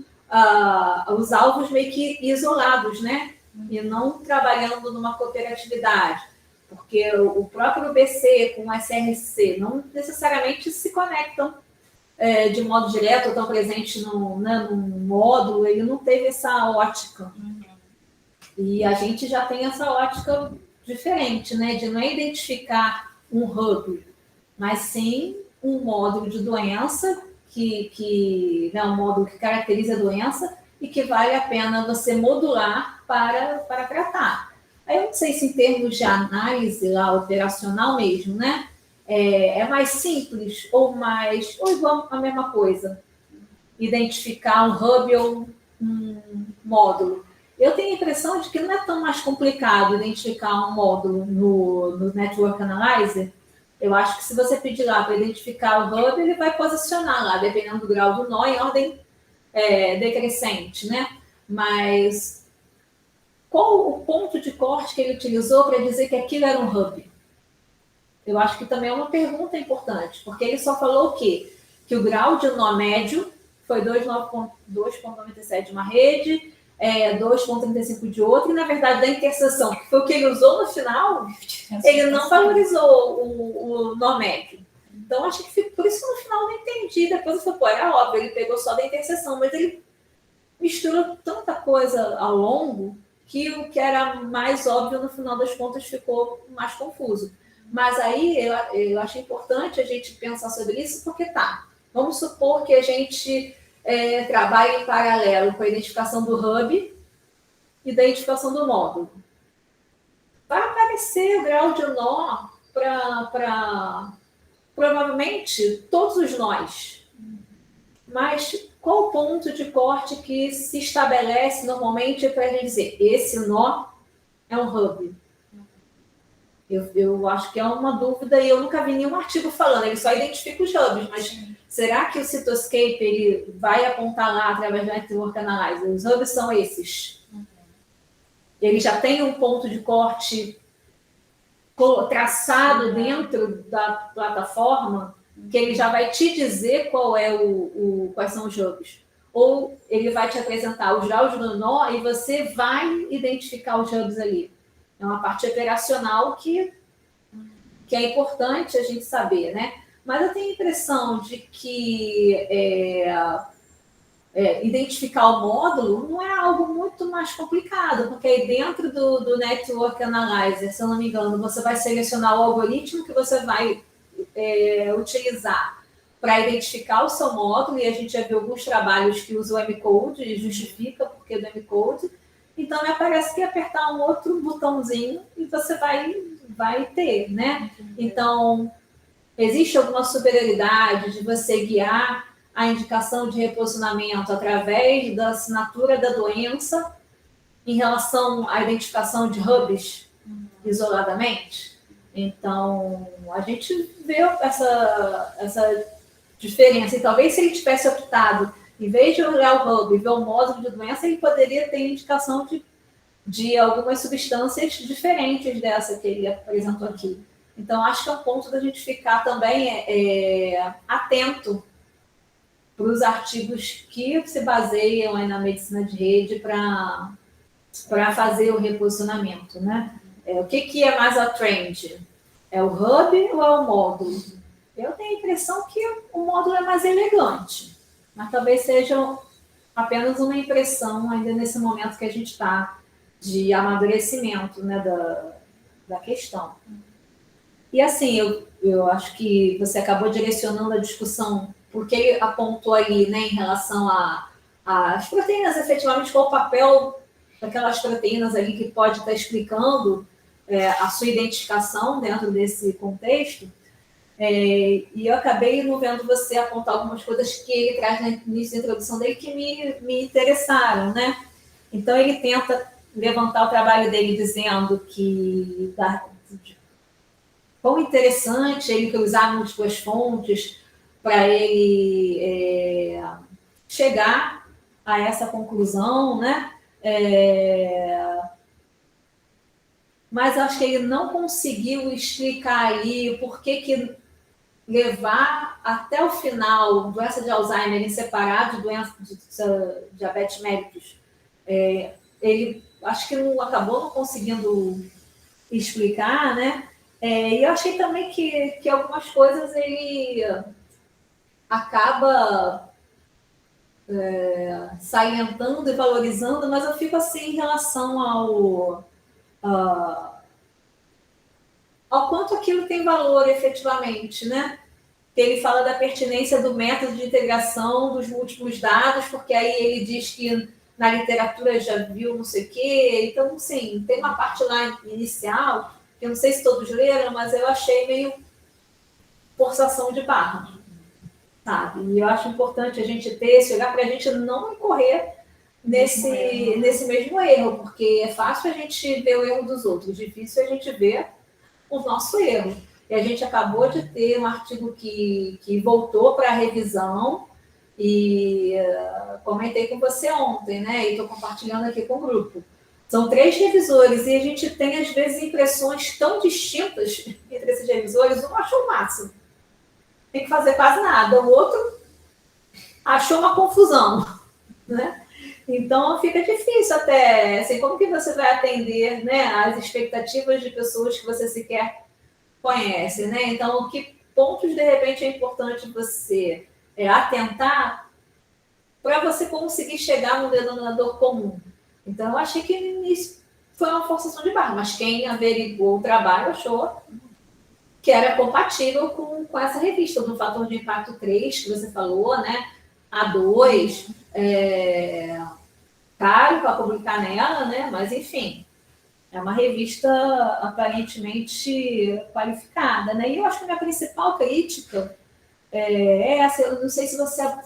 os alvos meio que isolados, né? E não trabalhando numa cooperatividade, porque o próprio BC com o SRC não necessariamente se conectam de modo direto, ou estão presentes num módulo, ele não teve essa ótica. E a gente já tem essa ótica diferente, né? De não identificar um hub, mas sim um módulo de doença, né, um módulo que caracteriza a doença e que vale a pena você modular para tratar. Aí eu não sei se em termos de análise lá, operacional mesmo, né? É mais simples ou igual a mesma coisa? Identificar um hub ou um módulo. Eu tenho a impressão de que não é tão mais complicado identificar um módulo no Network Analyzer. Eu acho que se você pedir lá para identificar o hub, ele vai posicionar lá, dependendo do grau do nó, em ordem decrescente, né? Mas qual o ponto de corte que ele utilizou para dizer que aquilo era um hub? Eu acho que também é uma pergunta importante, porque ele só falou o quê? Que o grau de nó médio foi 2,97 de uma rede, 2,35 de outra, e na verdade da interseção, que foi o que ele usou no final, ele não valorizou o nó médio. Então, acho que por isso no final eu não entendi. Depois eu falei, pô, era óbvio, ele pegou só da interseção, mas ele misturou tanta coisa ao longo que o que era mais óbvio, no final das contas, ficou mais confuso. Mas aí eu achei importante a gente pensar sobre isso, porque vamos supor que a gente trabalhe em paralelo com a identificação do hub e da identificação do módulo. Vai aparecer o grau de nó para provavelmente todos os nós. Mas qual o ponto de corte que se estabelece normalmente para a gente dizer esse nó é um hub? Eu acho que é uma dúvida e eu nunca vi nenhum artigo falando, ele só identifica os hubs, mas será que o Cytoscape ele vai apontar lá através do Network Analyzer? Os hubs são esses. Ele já tem um ponto de corte traçado dentro da plataforma que ele já vai te dizer quais são os hubs. Ou ele vai te apresentar os graus do nó e você vai identificar os hubs ali. É uma parte operacional que é importante a gente saber, né? Mas eu tenho a impressão de que identificar o módulo não é algo muito mais complicado, porque aí dentro do Network Analyzer, se eu não me engano, você vai selecionar o algoritmo que você vai utilizar para identificar o seu módulo, e a gente já viu alguns trabalhos que usam o M-Code e justifica porque do M-Code. Então, me parece que apertar um outro botãozinho e você vai ter, né? Então, existe alguma superioridade de você guiar a indicação de reposicionamento através da assinatura da doença em relação à identificação de hubs isoladamente? Então, a gente vê essa diferença. E talvez se ele tivesse optado, em vez de olhar o hub e ver o módulo de doença, ele poderia ter indicação de algumas substâncias diferentes dessa que ele apresentou aqui. Então, acho que é um ponto da gente ficar também atento para os artigos que se baseiam aí na medicina de rede para fazer o reposicionamento, né? O que é mais a trend? É o hub ou é o módulo? Eu tenho a impressão que o módulo é mais elegante, mas talvez seja apenas uma impressão ainda nesse momento que a gente está de amadurecimento, né, da questão. E assim, eu acho que você acabou direcionando a discussão, porque ele apontou ali, né, em relação às proteínas, efetivamente, qual o papel daquelas proteínas ali que pode estar explicando a sua identificação dentro desse contexto. E eu acabei não vendo você apontar algumas coisas que ele traz no início da introdução dele que me interessaram, né? Então, ele tenta levantar o trabalho dele dizendo que quão interessante ele usar múltiplas fontes para ele chegar a essa conclusão, né? Mas acho que ele não conseguiu explicar ali por que levar até o final doença de Alzheimer em separado de doença de diabetes mellitus. Ele acho que acabou não conseguindo explicar, né? E eu achei também que algumas coisas ele acaba salientando e valorizando, mas eu fico assim em relação ao quanto aquilo tem valor efetivamente, né? Ele fala da pertinência do método de integração dos múltiplos dados, porque aí ele diz que na literatura já viu não sei o quê. Então, sim, tem uma parte lá inicial, que eu não sei se todos leram, mas eu achei meio forçação de barra, sabe? E eu acho importante a gente ter esse olhar para a gente não incorrer nesse mesmo erro, porque é fácil a gente ver o erro dos outros, difícil a gente ver o nosso erro. E a gente acabou de ter um artigo que voltou para a revisão e comentei com você ontem, né? E estou compartilhando aqui com o grupo. São 3 revisores e a gente tem, às vezes, impressões tão distintas entre esses revisores. Um achou o máximo, tem que fazer quase nada. O outro achou uma confusão, né? Então, fica difícil até, assim, como que você vai atender, né, as expectativas de pessoas que você sequer conhece, né? Então, que pontos, de repente, é importante você atentar para você conseguir chegar no denominador comum. Então, eu achei que isso foi uma forçação de barra, mas quem averiguou o trabalho achou que era compatível com essa revista, do fator de impacto 3, que você falou, né? A2, caro para publicar nela, né? Mas, enfim, é uma revista aparentemente qualificada, né? E eu acho que a minha principal crítica é essa. Eu não sei se você... às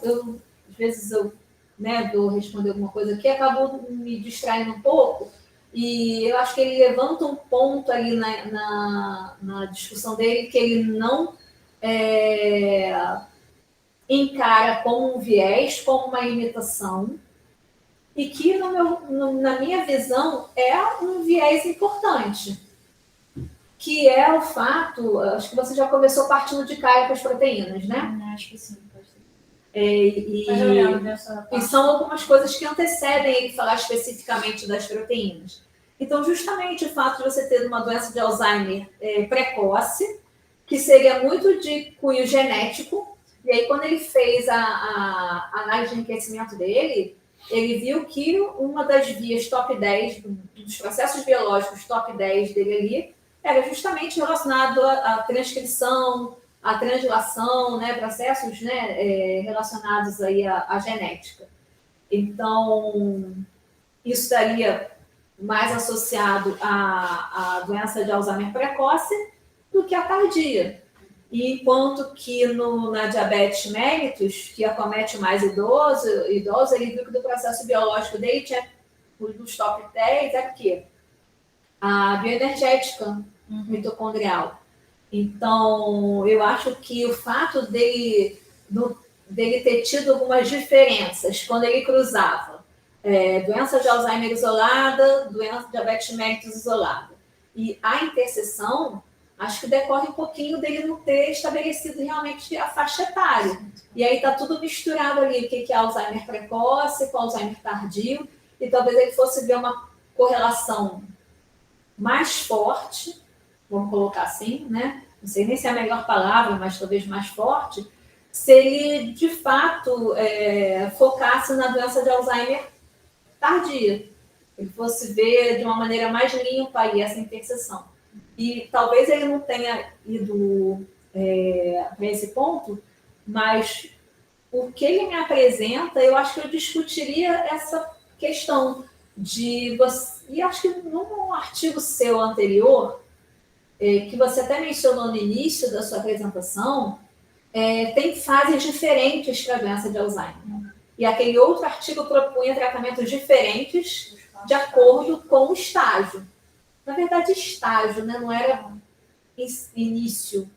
vezes vou responder alguma coisa aqui, acabou me distraindo um pouco, e eu acho que ele levanta um ponto ali na discussão dele que ele não encara como um viés, como uma limitação, e que, na minha visão, é um viés importante, que é o fato, acho que você já começou partindo de cara com as proteínas, né? Acho que sim, pode ser. E são algumas coisas que antecedem ele falar especificamente das proteínas. Então, justamente o fato de você ter uma doença de Alzheimer precoce, que seria muito de cunho genético, e aí quando ele fez a análise de enriquecimento dele, ele viu que uma das vias top 10, dos processos biológicos top 10 dele ali, era justamente relacionado à transcrição, a translação, né, processos, né, relacionados aí à genética. Então, isso estaria mais associado à doença de Alzheimer precoce do que à tardia. E enquanto que na diabetes mellitus, que acomete mais idoso, ele viu que do processo biológico dele tinha, dos top 10, é o quê? A bioenergética mitocondrial. Então, eu acho que o fato dele ter tido algumas diferenças quando ele cruzava doença de Alzheimer isolada, doença de diabetes mellitus isolada, e a interseção, acho que decorre um pouquinho dele não ter estabelecido realmente a faixa etária. E aí está tudo misturado ali, o que é Alzheimer precoce, com Alzheimer tardio, e talvez ele fosse ver uma correlação mais forte, vamos colocar assim, né? Não sei nem se é a melhor palavra, mas talvez mais forte, se ele, de fato, focasse na doença de Alzheimer tardia. Ele fosse ver de uma maneira mais limpa aí essa interseção. E talvez ele não tenha ido para esse ponto, mas o que ele me apresenta, eu acho que eu discutiria essa questão de você. E acho que num artigo seu anterior, que você até mencionou no início da sua apresentação, tem fases diferentes para a doença de Alzheimer. E aquele outro artigo propunha tratamentos diferentes de acordo com o estágio. Na verdade, estágio, né? Não era início.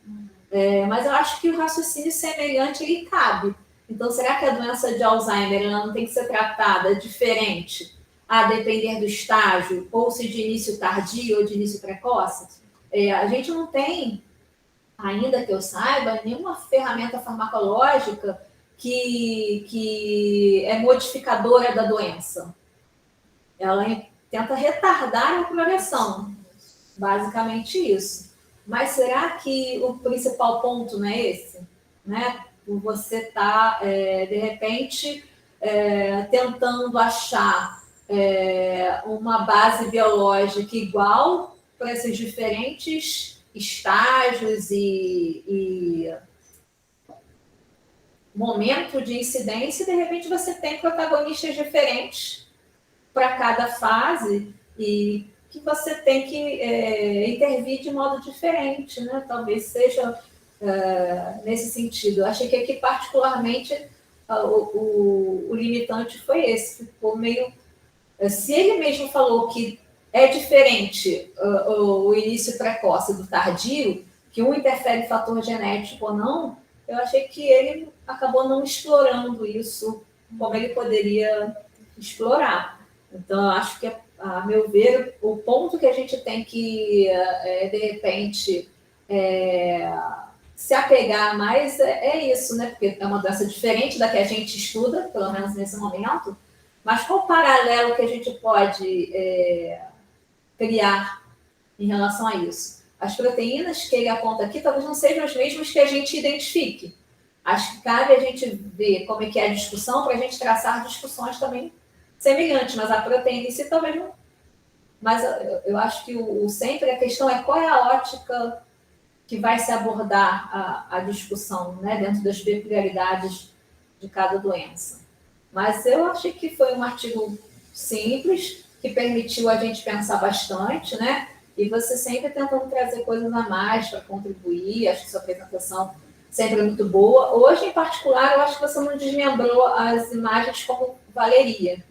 Mas eu acho que o raciocínio semelhante ele cabe. Então, será que a doença de Alzheimer ela não tem que ser tratada diferente a depender do estágio, ou se de início tardio ou de início precoce? A gente não tem, ainda que eu saiba, nenhuma ferramenta farmacológica que é modificadora da doença. Ela tenta retardar a progressão, basicamente isso. Mas será que o principal ponto não é esse? Né? Você está, de repente, tentando achar uma base biológica igual para esses diferentes estágios e momento de incidência, e de repente você tem protagonistas diferentes para cada fase e que você tem que intervir de modo diferente, né? Talvez seja nesse sentido. Eu achei que aqui, particularmente, o limitante foi esse. Ficou meio... Se ele mesmo falou que é diferente o início precoce do tardio, que um interfere em fator genético ou não, eu achei que ele acabou não explorando isso como ele poderia explorar. Então, eu acho que, a meu ver, o ponto que a gente tem que, de repente, se apegar mais é isso, né? Porque é uma doença diferente da que a gente estuda, pelo menos nesse momento, mas qual o paralelo que a gente pode criar em relação a isso? As proteínas que ele aponta aqui talvez não sejam as mesmas que a gente identifique. Acho que cabe a gente ver como é que é a discussão para a gente traçar discussões também semelhantes, mas a proteína em si talvez não. Mas eu acho que sempre a questão é qual é a ótica que vai se abordar a discussão, né, dentro das peculiaridades de cada doença. Mas eu achei que foi um artigo simples, que permitiu a gente pensar bastante, né? E você sempre tentando trazer coisas a mais para contribuir. Acho que sua apresentação sempre é muito boa. Hoje, em particular, eu acho que você não desmembrou as imagens como valeria.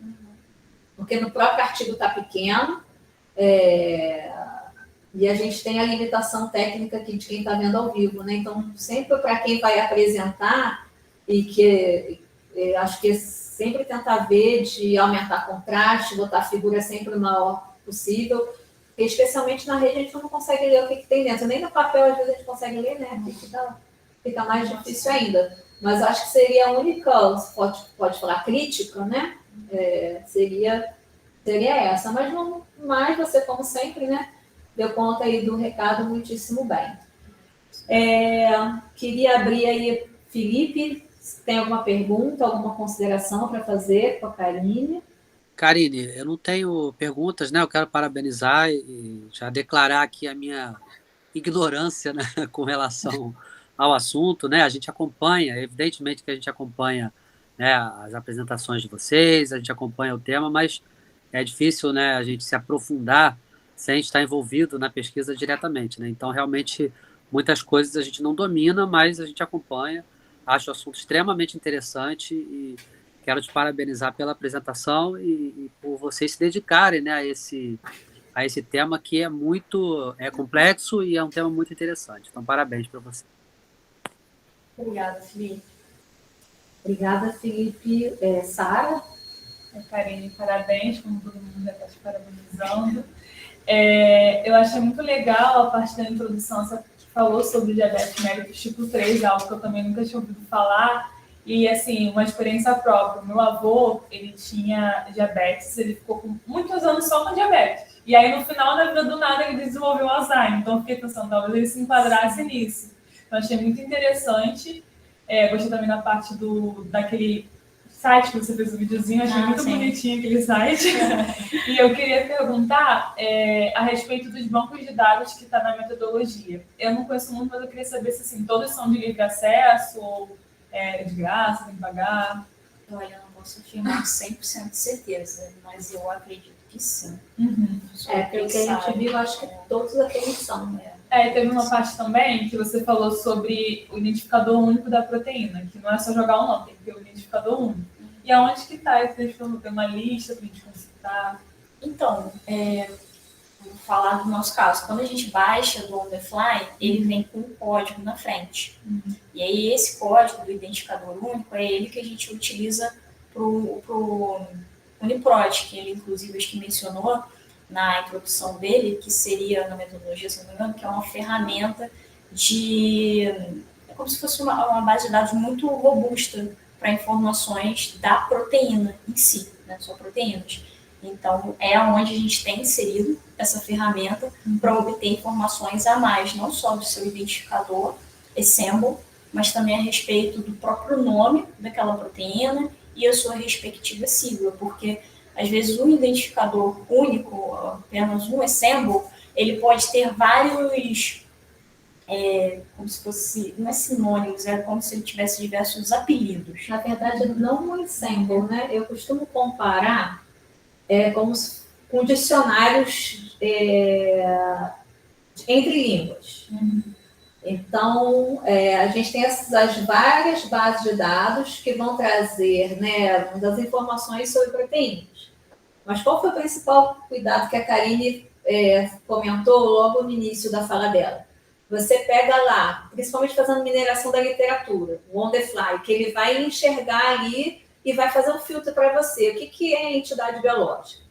Porque no próprio artigo está pequeno, e a gente tem a limitação técnica aqui de quem está vendo ao vivo, né? Então, sempre para quem vai apresentar, e que acho que sempre tentar ver de aumentar contraste, botar a figura sempre o maior possível, e especialmente na rede a gente não consegue ler o que tem dentro, nem no papel às vezes a gente consegue ler, né? Fica mais difícil ainda. Mas acho que seria a única, pode falar crítica, né? Seria essa, mas você, como sempre, né? Deu conta aí do recado muitíssimo bem. Queria abrir aí, Felipe, se tem alguma pergunta, alguma consideração para fazer com a Karine? Karine, eu não tenho perguntas, né? Eu quero parabenizar e já declarar aqui a minha ignorância, né, com relação ao assunto, né? A gente acompanha, evidentemente que a gente acompanha, né, as apresentações de vocês, a gente acompanha o tema, mas é difícil, né, a gente se aprofundar sem estar envolvido na pesquisa diretamente, né? Então, realmente, muitas coisas a gente não domina, mas a gente acompanha. Acho o assunto extremamente interessante e quero te parabenizar pela apresentação e por vocês se dedicarem, né, a esse tema que é muito complexo e é um tema muito interessante. Então, parabéns para você. Obrigada, Felipe. Obrigada, Felipe. Sara? Karine, parabéns, como todo mundo já está te parabenizando. Eu achei muito legal a parte da introdução que falou sobre diabetes mellitus tipo 3, algo que eu também nunca tinha ouvido falar. E, assim, uma experiência própria. Meu avô, ele tinha diabetes, ele ficou com muitos anos só com diabetes. E aí, no final da vida, do nada, ele desenvolveu Alzheimer. Então, eu fiquei pensando, talvez ele se enquadrasse nisso. Então, achei muito interessante. Gostei também da parte daquele site que você fez o videozinho, achei muito bonitinho aquele site. E eu queria perguntar a respeito dos bancos de dados que está na metodologia. Eu não conheço muito, mas eu queria saber se assim, todos são de livre acesso ou de graça, tem que pagar. Olha, eu não posso afirmar 100% de certeza, mas eu acredito que sim. Pelo que a gente viu, acho que todos aqueles são, né? Teve uma parte também que você falou sobre o identificador único da proteína, que não é só jogar o nome, tem que ter o identificador único. E aonde que está esse identificador? Tem uma lista para a gente consultar? Então, vou falar do nosso caso. Quando a gente baixa do On The Fly, ele vem com um código na frente. E aí esse código do identificador único é ele que a gente utiliza para o Uniprot, que ele inclusive acho que mencionou na introdução dele, que seria na metodologia, se não me engano, que é uma ferramenta é como se fosse uma base de dados muito robusta para informações da proteína em si, né, só proteínas. Então, é onde a gente tem inserido essa ferramenta para obter informações a mais, não só do seu identificador, Assemble, mas também a respeito do próprio nome daquela proteína e a sua respectiva sigla, porque às vezes um identificador único, apenas um Assemble, ele pode ter vários, como se fosse, não é sinônimos, é como se ele tivesse diversos apelidos. Na verdade, não um Assemble, né? Eu costumo comparar com dicionários entre línguas. Então, a gente tem as várias bases de dados que vão trazer, né, das informações sobre proteínas. Mas qual foi o principal cuidado que a Karine comentou logo no início da fala dela? Você pega lá, principalmente fazendo mineração da literatura, o On The Fly, que ele vai enxergar ali e vai fazer um filtro para você. O que é entidade biológica?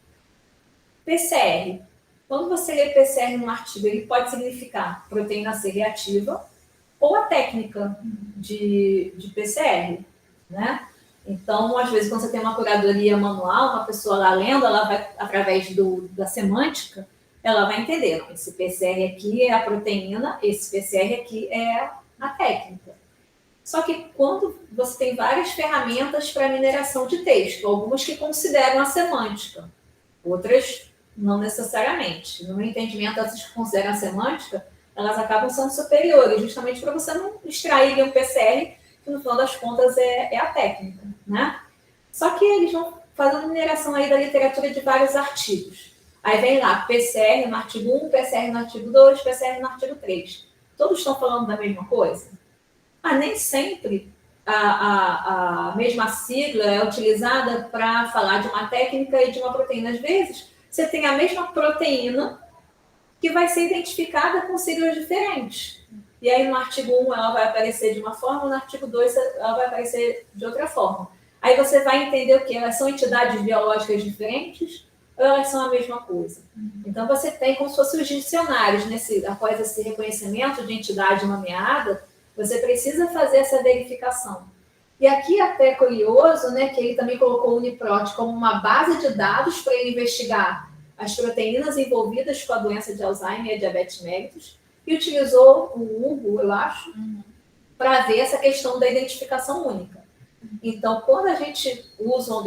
PCR. Quando você lê PCR num artigo, ele pode significar proteína C reativa ou a técnica de PCR, né? Então, às vezes, quando você tem uma curadoria manual, uma pessoa lá lendo, ela vai, através da semântica, ela vai entender, não, esse PCR aqui é a proteína, esse PCR aqui é a técnica. Só que quando você tem várias ferramentas para mineração de texto, algumas que consideram a semântica, outras não necessariamente. No meu entendimento, essas que consideram a semântica, elas acabam sendo superiores, justamente para você não extrair um PCR, que no final das contas é a técnica, né? Só que eles vão fazendo mineração aí da literatura de vários artigos. Aí vem lá, PCR no artigo 1, PCR no artigo 2, PCR no artigo 3. Todos estão falando da mesma coisa? Nem sempre a mesma sigla é utilizada para falar de uma técnica e de uma proteína. Às vezes, você tem a mesma proteína que vai ser identificada com siglas diferentes. E aí, no artigo 1, ela vai aparecer de uma forma, no artigo 2, ela vai aparecer de outra forma. Aí você vai entender o quê? Elas são entidades biológicas diferentes ou elas são a mesma coisa? Então, você tem como se fossem os dicionários, após esse reconhecimento de entidade nomeada, você precisa fazer essa verificação. E aqui até é curioso, né, que ele também colocou o Uniprot como uma base de dados para ele investigar as proteínas envolvidas com a doença de Alzheimer e a diabetes mellitus, e utilizou o Hugo, eu acho, para ver essa questão da identificação única. Então, quando a gente usa o On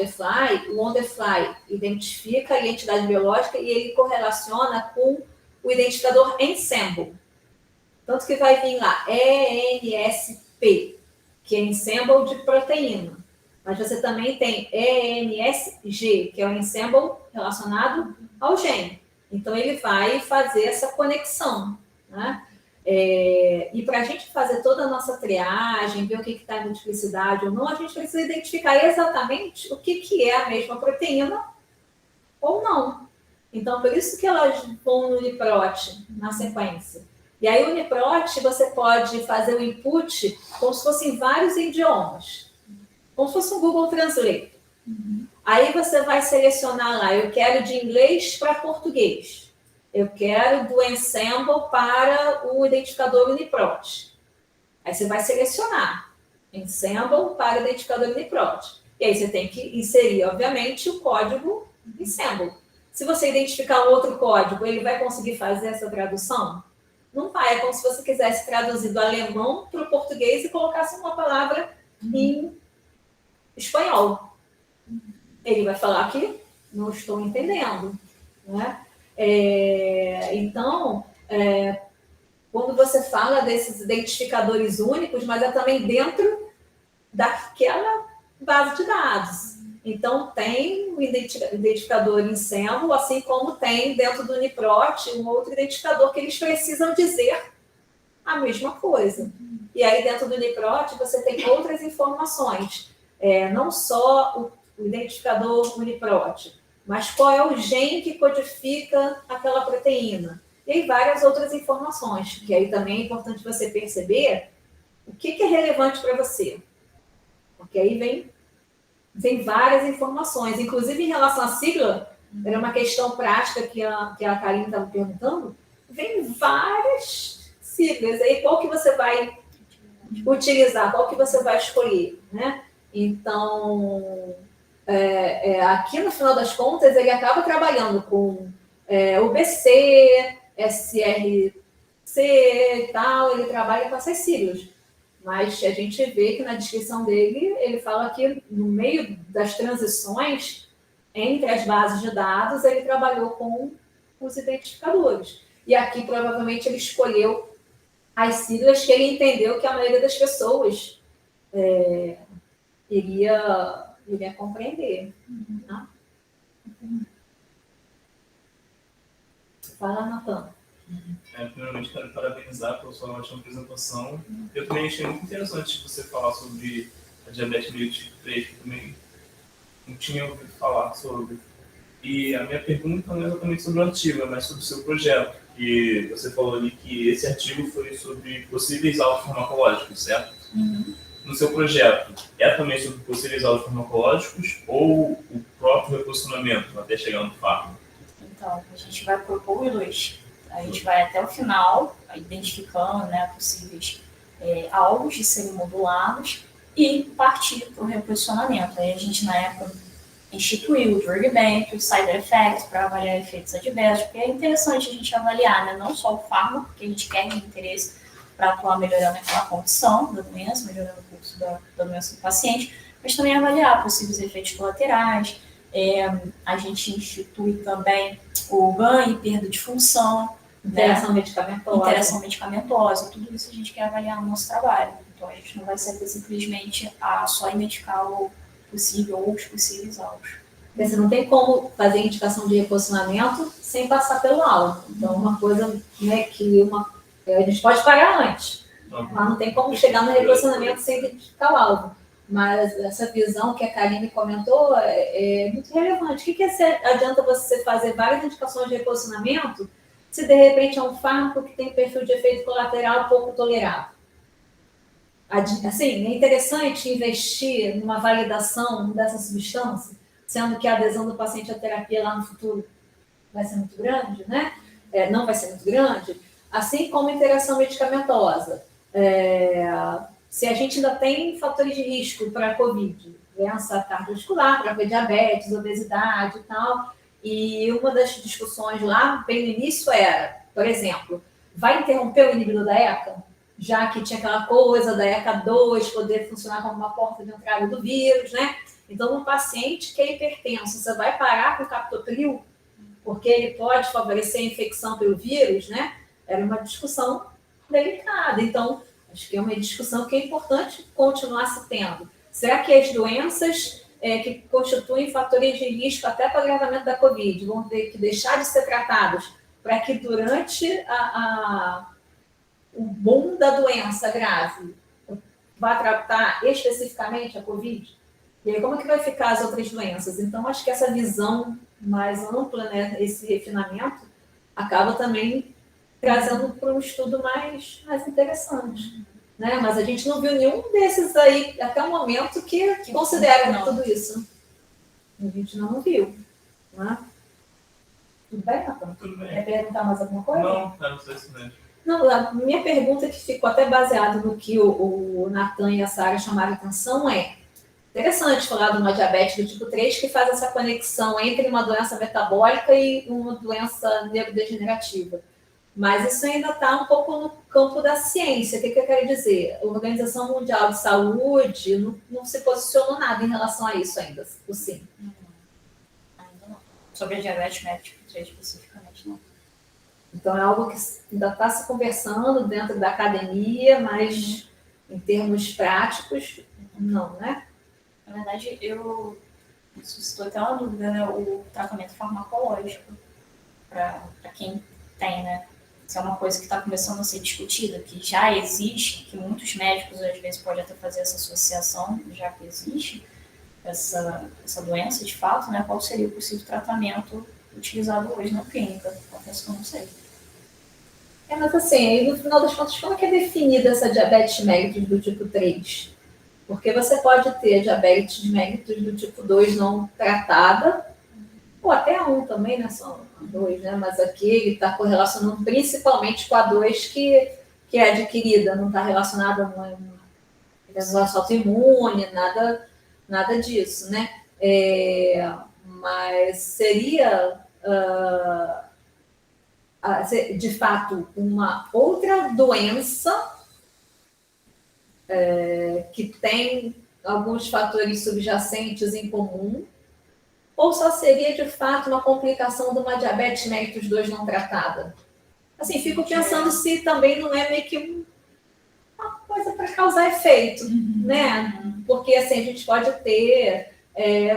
The Fly identifica a identidade biológica e ele correlaciona com o identificador Ensemble. Tanto que vai vir lá ENSP, que é ensemble de proteína. Mas você também tem ENSG, que é o ensemble relacionado ao gene. Então, ele vai fazer essa conexão, né? E para a gente fazer toda a nossa triagem, ver o que está em multiplicidade ou não, a gente precisa identificar exatamente o que é a mesma proteína ou não. Então, por isso que elas vão no UniProt na sequência. E aí, o UniProt, você pode fazer o input como se fossem vários idiomas, como se fosse um Google Translate. Aí você vai selecionar lá, eu quero de inglês para português. Eu quero do ensemble para o identificador UniProt. Aí você vai selecionar ensemble para o identificador UniProt. E aí você tem que inserir, obviamente, o código ensemble. Se você identificar um outro código, ele vai conseguir fazer essa tradução? Não vai. É como se você quisesse traduzir do alemão para o português e colocasse uma palavra em espanhol. Ele vai falar que não estou entendendo, né? Então, quando você fala desses identificadores únicos, mas é também dentro daquela base de dados. Então, tem um identificador ensemble, assim como tem dentro do UniProt um outro identificador que eles precisam dizer a mesma coisa. E aí, dentro do UniProt, você tem outras informações. Não só o identificador UniProt, mas qual é o gene que codifica aquela proteína. E aí, várias outras informações, que aí também é importante você perceber o que é relevante para você. Porque aí vem várias informações, inclusive em relação à sigla, era uma questão prática que a Karine estava perguntando, vem várias siglas, aí qual que você vai utilizar, qual que você vai escolher, né? Então, aqui no final das contas, ele acaba trabalhando com UBC, SRC e tal, ele trabalha com essas siglas. Mas a gente vê que na descrição dele, ele fala que no meio das transições entre as bases de dados, ele trabalhou com os identificadores. E aqui, provavelmente, ele escolheu as siglas que ele entendeu que a maioria das pessoas iria compreender. Tá? Fala, Natan. Primeiramente, quero parabenizar pela sua ótima apresentação. Eu também achei muito interessante você falar sobre a diabetes meio tipo 3, que eu também não tinha ouvido falar sobre. E a minha pergunta não é exatamente sobre o artigo, mas sobre o seu projeto. Que você falou ali que esse artigo foi sobre possíveis alvos farmacológicos, certo? No seu projeto, é também sobre possíveis alvos farmacológicos ou o próprio reposicionamento até chegar no fármaco? Então, a gente vai propor os dois. A gente vai até o final, identificando, né, possíveis alvos de serem modulados e partir para o reposicionamento. Aí a gente, na época, instituiu o Drug Bank, o Side Effects, para avaliar efeitos adversos, porque é interessante a gente avaliar, né, não só o fármaco, porque a gente quer ter interesse para atuar melhorando aquela condição da doença, melhorando o curso da doença do paciente, mas também avaliar possíveis efeitos colaterais. A gente institui também o ganho e perda de função, Interação medicamentosa, tudo isso a gente quer avaliar no nosso trabalho. Então, a gente não vai ser simplesmente só identificar o possível ou os possíveis alvos. Você não tem como fazer indicação de reposicionamento sem passar pelo alvo. Então, uma coisa, né, a gente pode parar antes, mas não tem como chegar no reposicionamento sem identificar o alvo. Mas essa visão que a Karine comentou é muito relevante. O que adianta você fazer várias indicações de reposicionamento se de repente é um fármaco que tem perfil de efeito colateral pouco tolerável? Assim, é interessante investir numa validação dessa substância, sendo que a adesão do paciente à terapia lá no futuro vai ser muito grande, né? Não vai ser muito grande, assim como interação medicamentosa. Se a gente ainda tem fatores de risco para a COVID, doença cardiovascular, para diabetes, obesidade e tal, e uma das discussões lá, bem no início, era, por exemplo, vai interromper o inibidor da ECA? Já que tinha aquela coisa da ECA2 poder funcionar como uma porta de entrada do vírus, né? Então, um paciente que é hipertenso, você vai parar com o captopril, porque ele pode favorecer a infecção pelo vírus, né? Era uma discussão delicada. Então, acho que é uma discussão que é importante continuar se tendo. Será que as doenças que constituem fatores de risco até para o agravamento da Covid vão ter que deixar de ser tratados para que durante o boom da doença grave vá tratar especificamente a Covid? E aí, como é que vai ficar as outras doenças? Então, acho que essa visão mais ampla, né, esse refinamento, acaba também trazendo para um estudo mais interessante. Né? Mas a gente não viu nenhum desses aí, até o momento, que considera tudo isso. A gente não viu. Né? Tudo bem, Natan? Tudo bem. Quer perguntar mais alguma coisa? Não sei se mesmo. Não, a minha pergunta, que ficou até baseada no que o Natan e a Sara chamaram a atenção, é interessante falar de uma diabetes do tipo 3 que faz essa conexão entre uma doença metabólica e uma doença neurodegenerativa. Mas isso ainda está um pouco no campo da ciência. O que eu quero dizer? A Organização Mundial de Saúde não se posicionou nada em relação a isso ainda, sim. Ainda não. Sobre a diabetes mellitus tipo 3 especificamente, não. Então, é algo que ainda está se conversando dentro da academia, mas em termos práticos, não, né? Na verdade, suscitou até uma dúvida, né? O tratamento farmacológico para quem tem, né? Isso é uma coisa que está começando a ser discutida, que já existe, que muitos médicos às vezes podem até fazer essa associação, já que existe essa doença de fato, né? Qual seria o possível tratamento utilizado hoje na clínica? Confesso que eu não sei. Mas assim, aí, no final das contas, como é que é definida essa diabetes mellitus do tipo 3? Porque você pode ter diabetes mellitus do tipo 2 não tratada, ou até a 1 também, né? São 2, né? Mas aqui ele está correlacionando principalmente com a 2 que é adquirida, não está relacionada a uma doença autoimune, nada disso, né? Mas seria, de fato, uma outra doença que tem alguns fatores subjacentes em comum, ou só seria, de fato, uma complicação de uma diabetes mellitus 2 não tratada? Assim, fico pensando se também não é meio que uma coisa para causar efeito, né? Porque, assim, a gente pode ter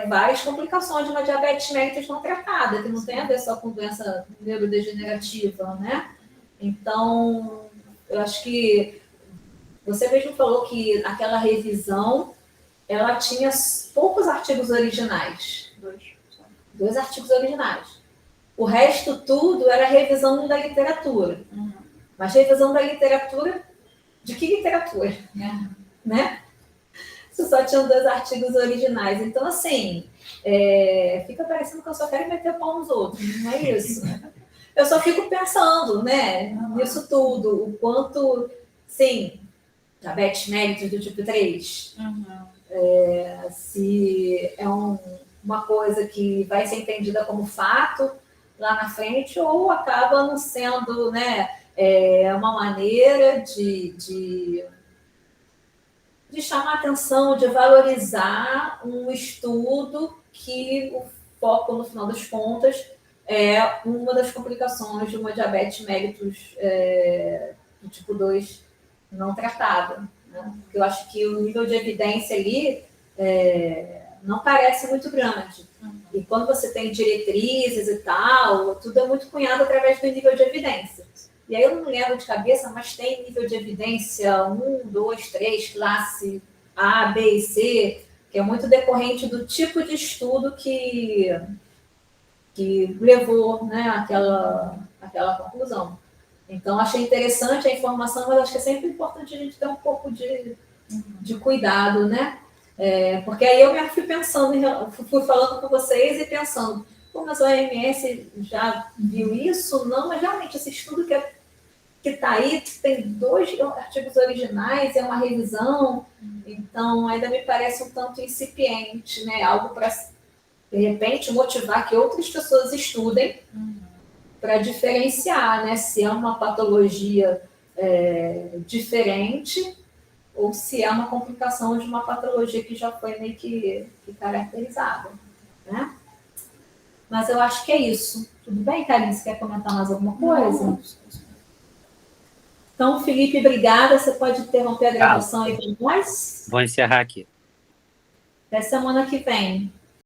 várias complicações de uma diabetes mellitus não tratada, que não tem a ver só com doença neurodegenerativa, né? Então, eu acho que você mesmo falou que aquela revisão, ela tinha poucos artigos originais. 2 artigos originais. O resto tudo era revisão da literatura. Mas revisão da literatura, de que literatura? Né? Isso só tinham 2 artigos originais. Então, assim, fica parecendo que eu só quero meter pau nos outros, não é isso? Eu só fico pensando, né, nisso tudo, o quanto, sim, diabetes mellitus do tipo 3, se é uma coisa que vai ser entendida como fato lá na frente, ou acaba não sendo, né, uma maneira de chamar atenção, de valorizar um estudo que o foco, no final das contas, é uma das complicações de uma diabetes mellitus do tipo 2 não tratada. Né? Porque eu acho que o nível de evidência ali não parece muito grande. E quando você tem diretrizes e tal, tudo é muito cunhado através do nível de evidência. E aí eu não lembro de cabeça, mas tem nível de evidência 1, 2, 3, classe A, B e C, que é muito decorrente do tipo de estudo que levou, né, àquela conclusão. Então, achei interessante a informação, mas acho que é sempre importante a gente ter um pouco de cuidado, né? Porque aí eu me fui pensando, fui falando com vocês e pensando, mas a OMS já viu isso? Não, mas realmente esse estudo que está aí tem 2 artigos originais, é uma revisão, então ainda me parece um tanto incipiente, né? Algo para, de repente, motivar que outras pessoas estudem para diferenciar, né? Se é uma patologia diferente ou se é uma complicação de uma patologia que já foi meio que caracterizada, né? Mas eu acho que é isso. Tudo bem, Karine? Você quer comentar mais alguma coisa? Então, Felipe, obrigada. Você pode interromper a gravação aí para nós? Vou encerrar aqui. Até semana que vem.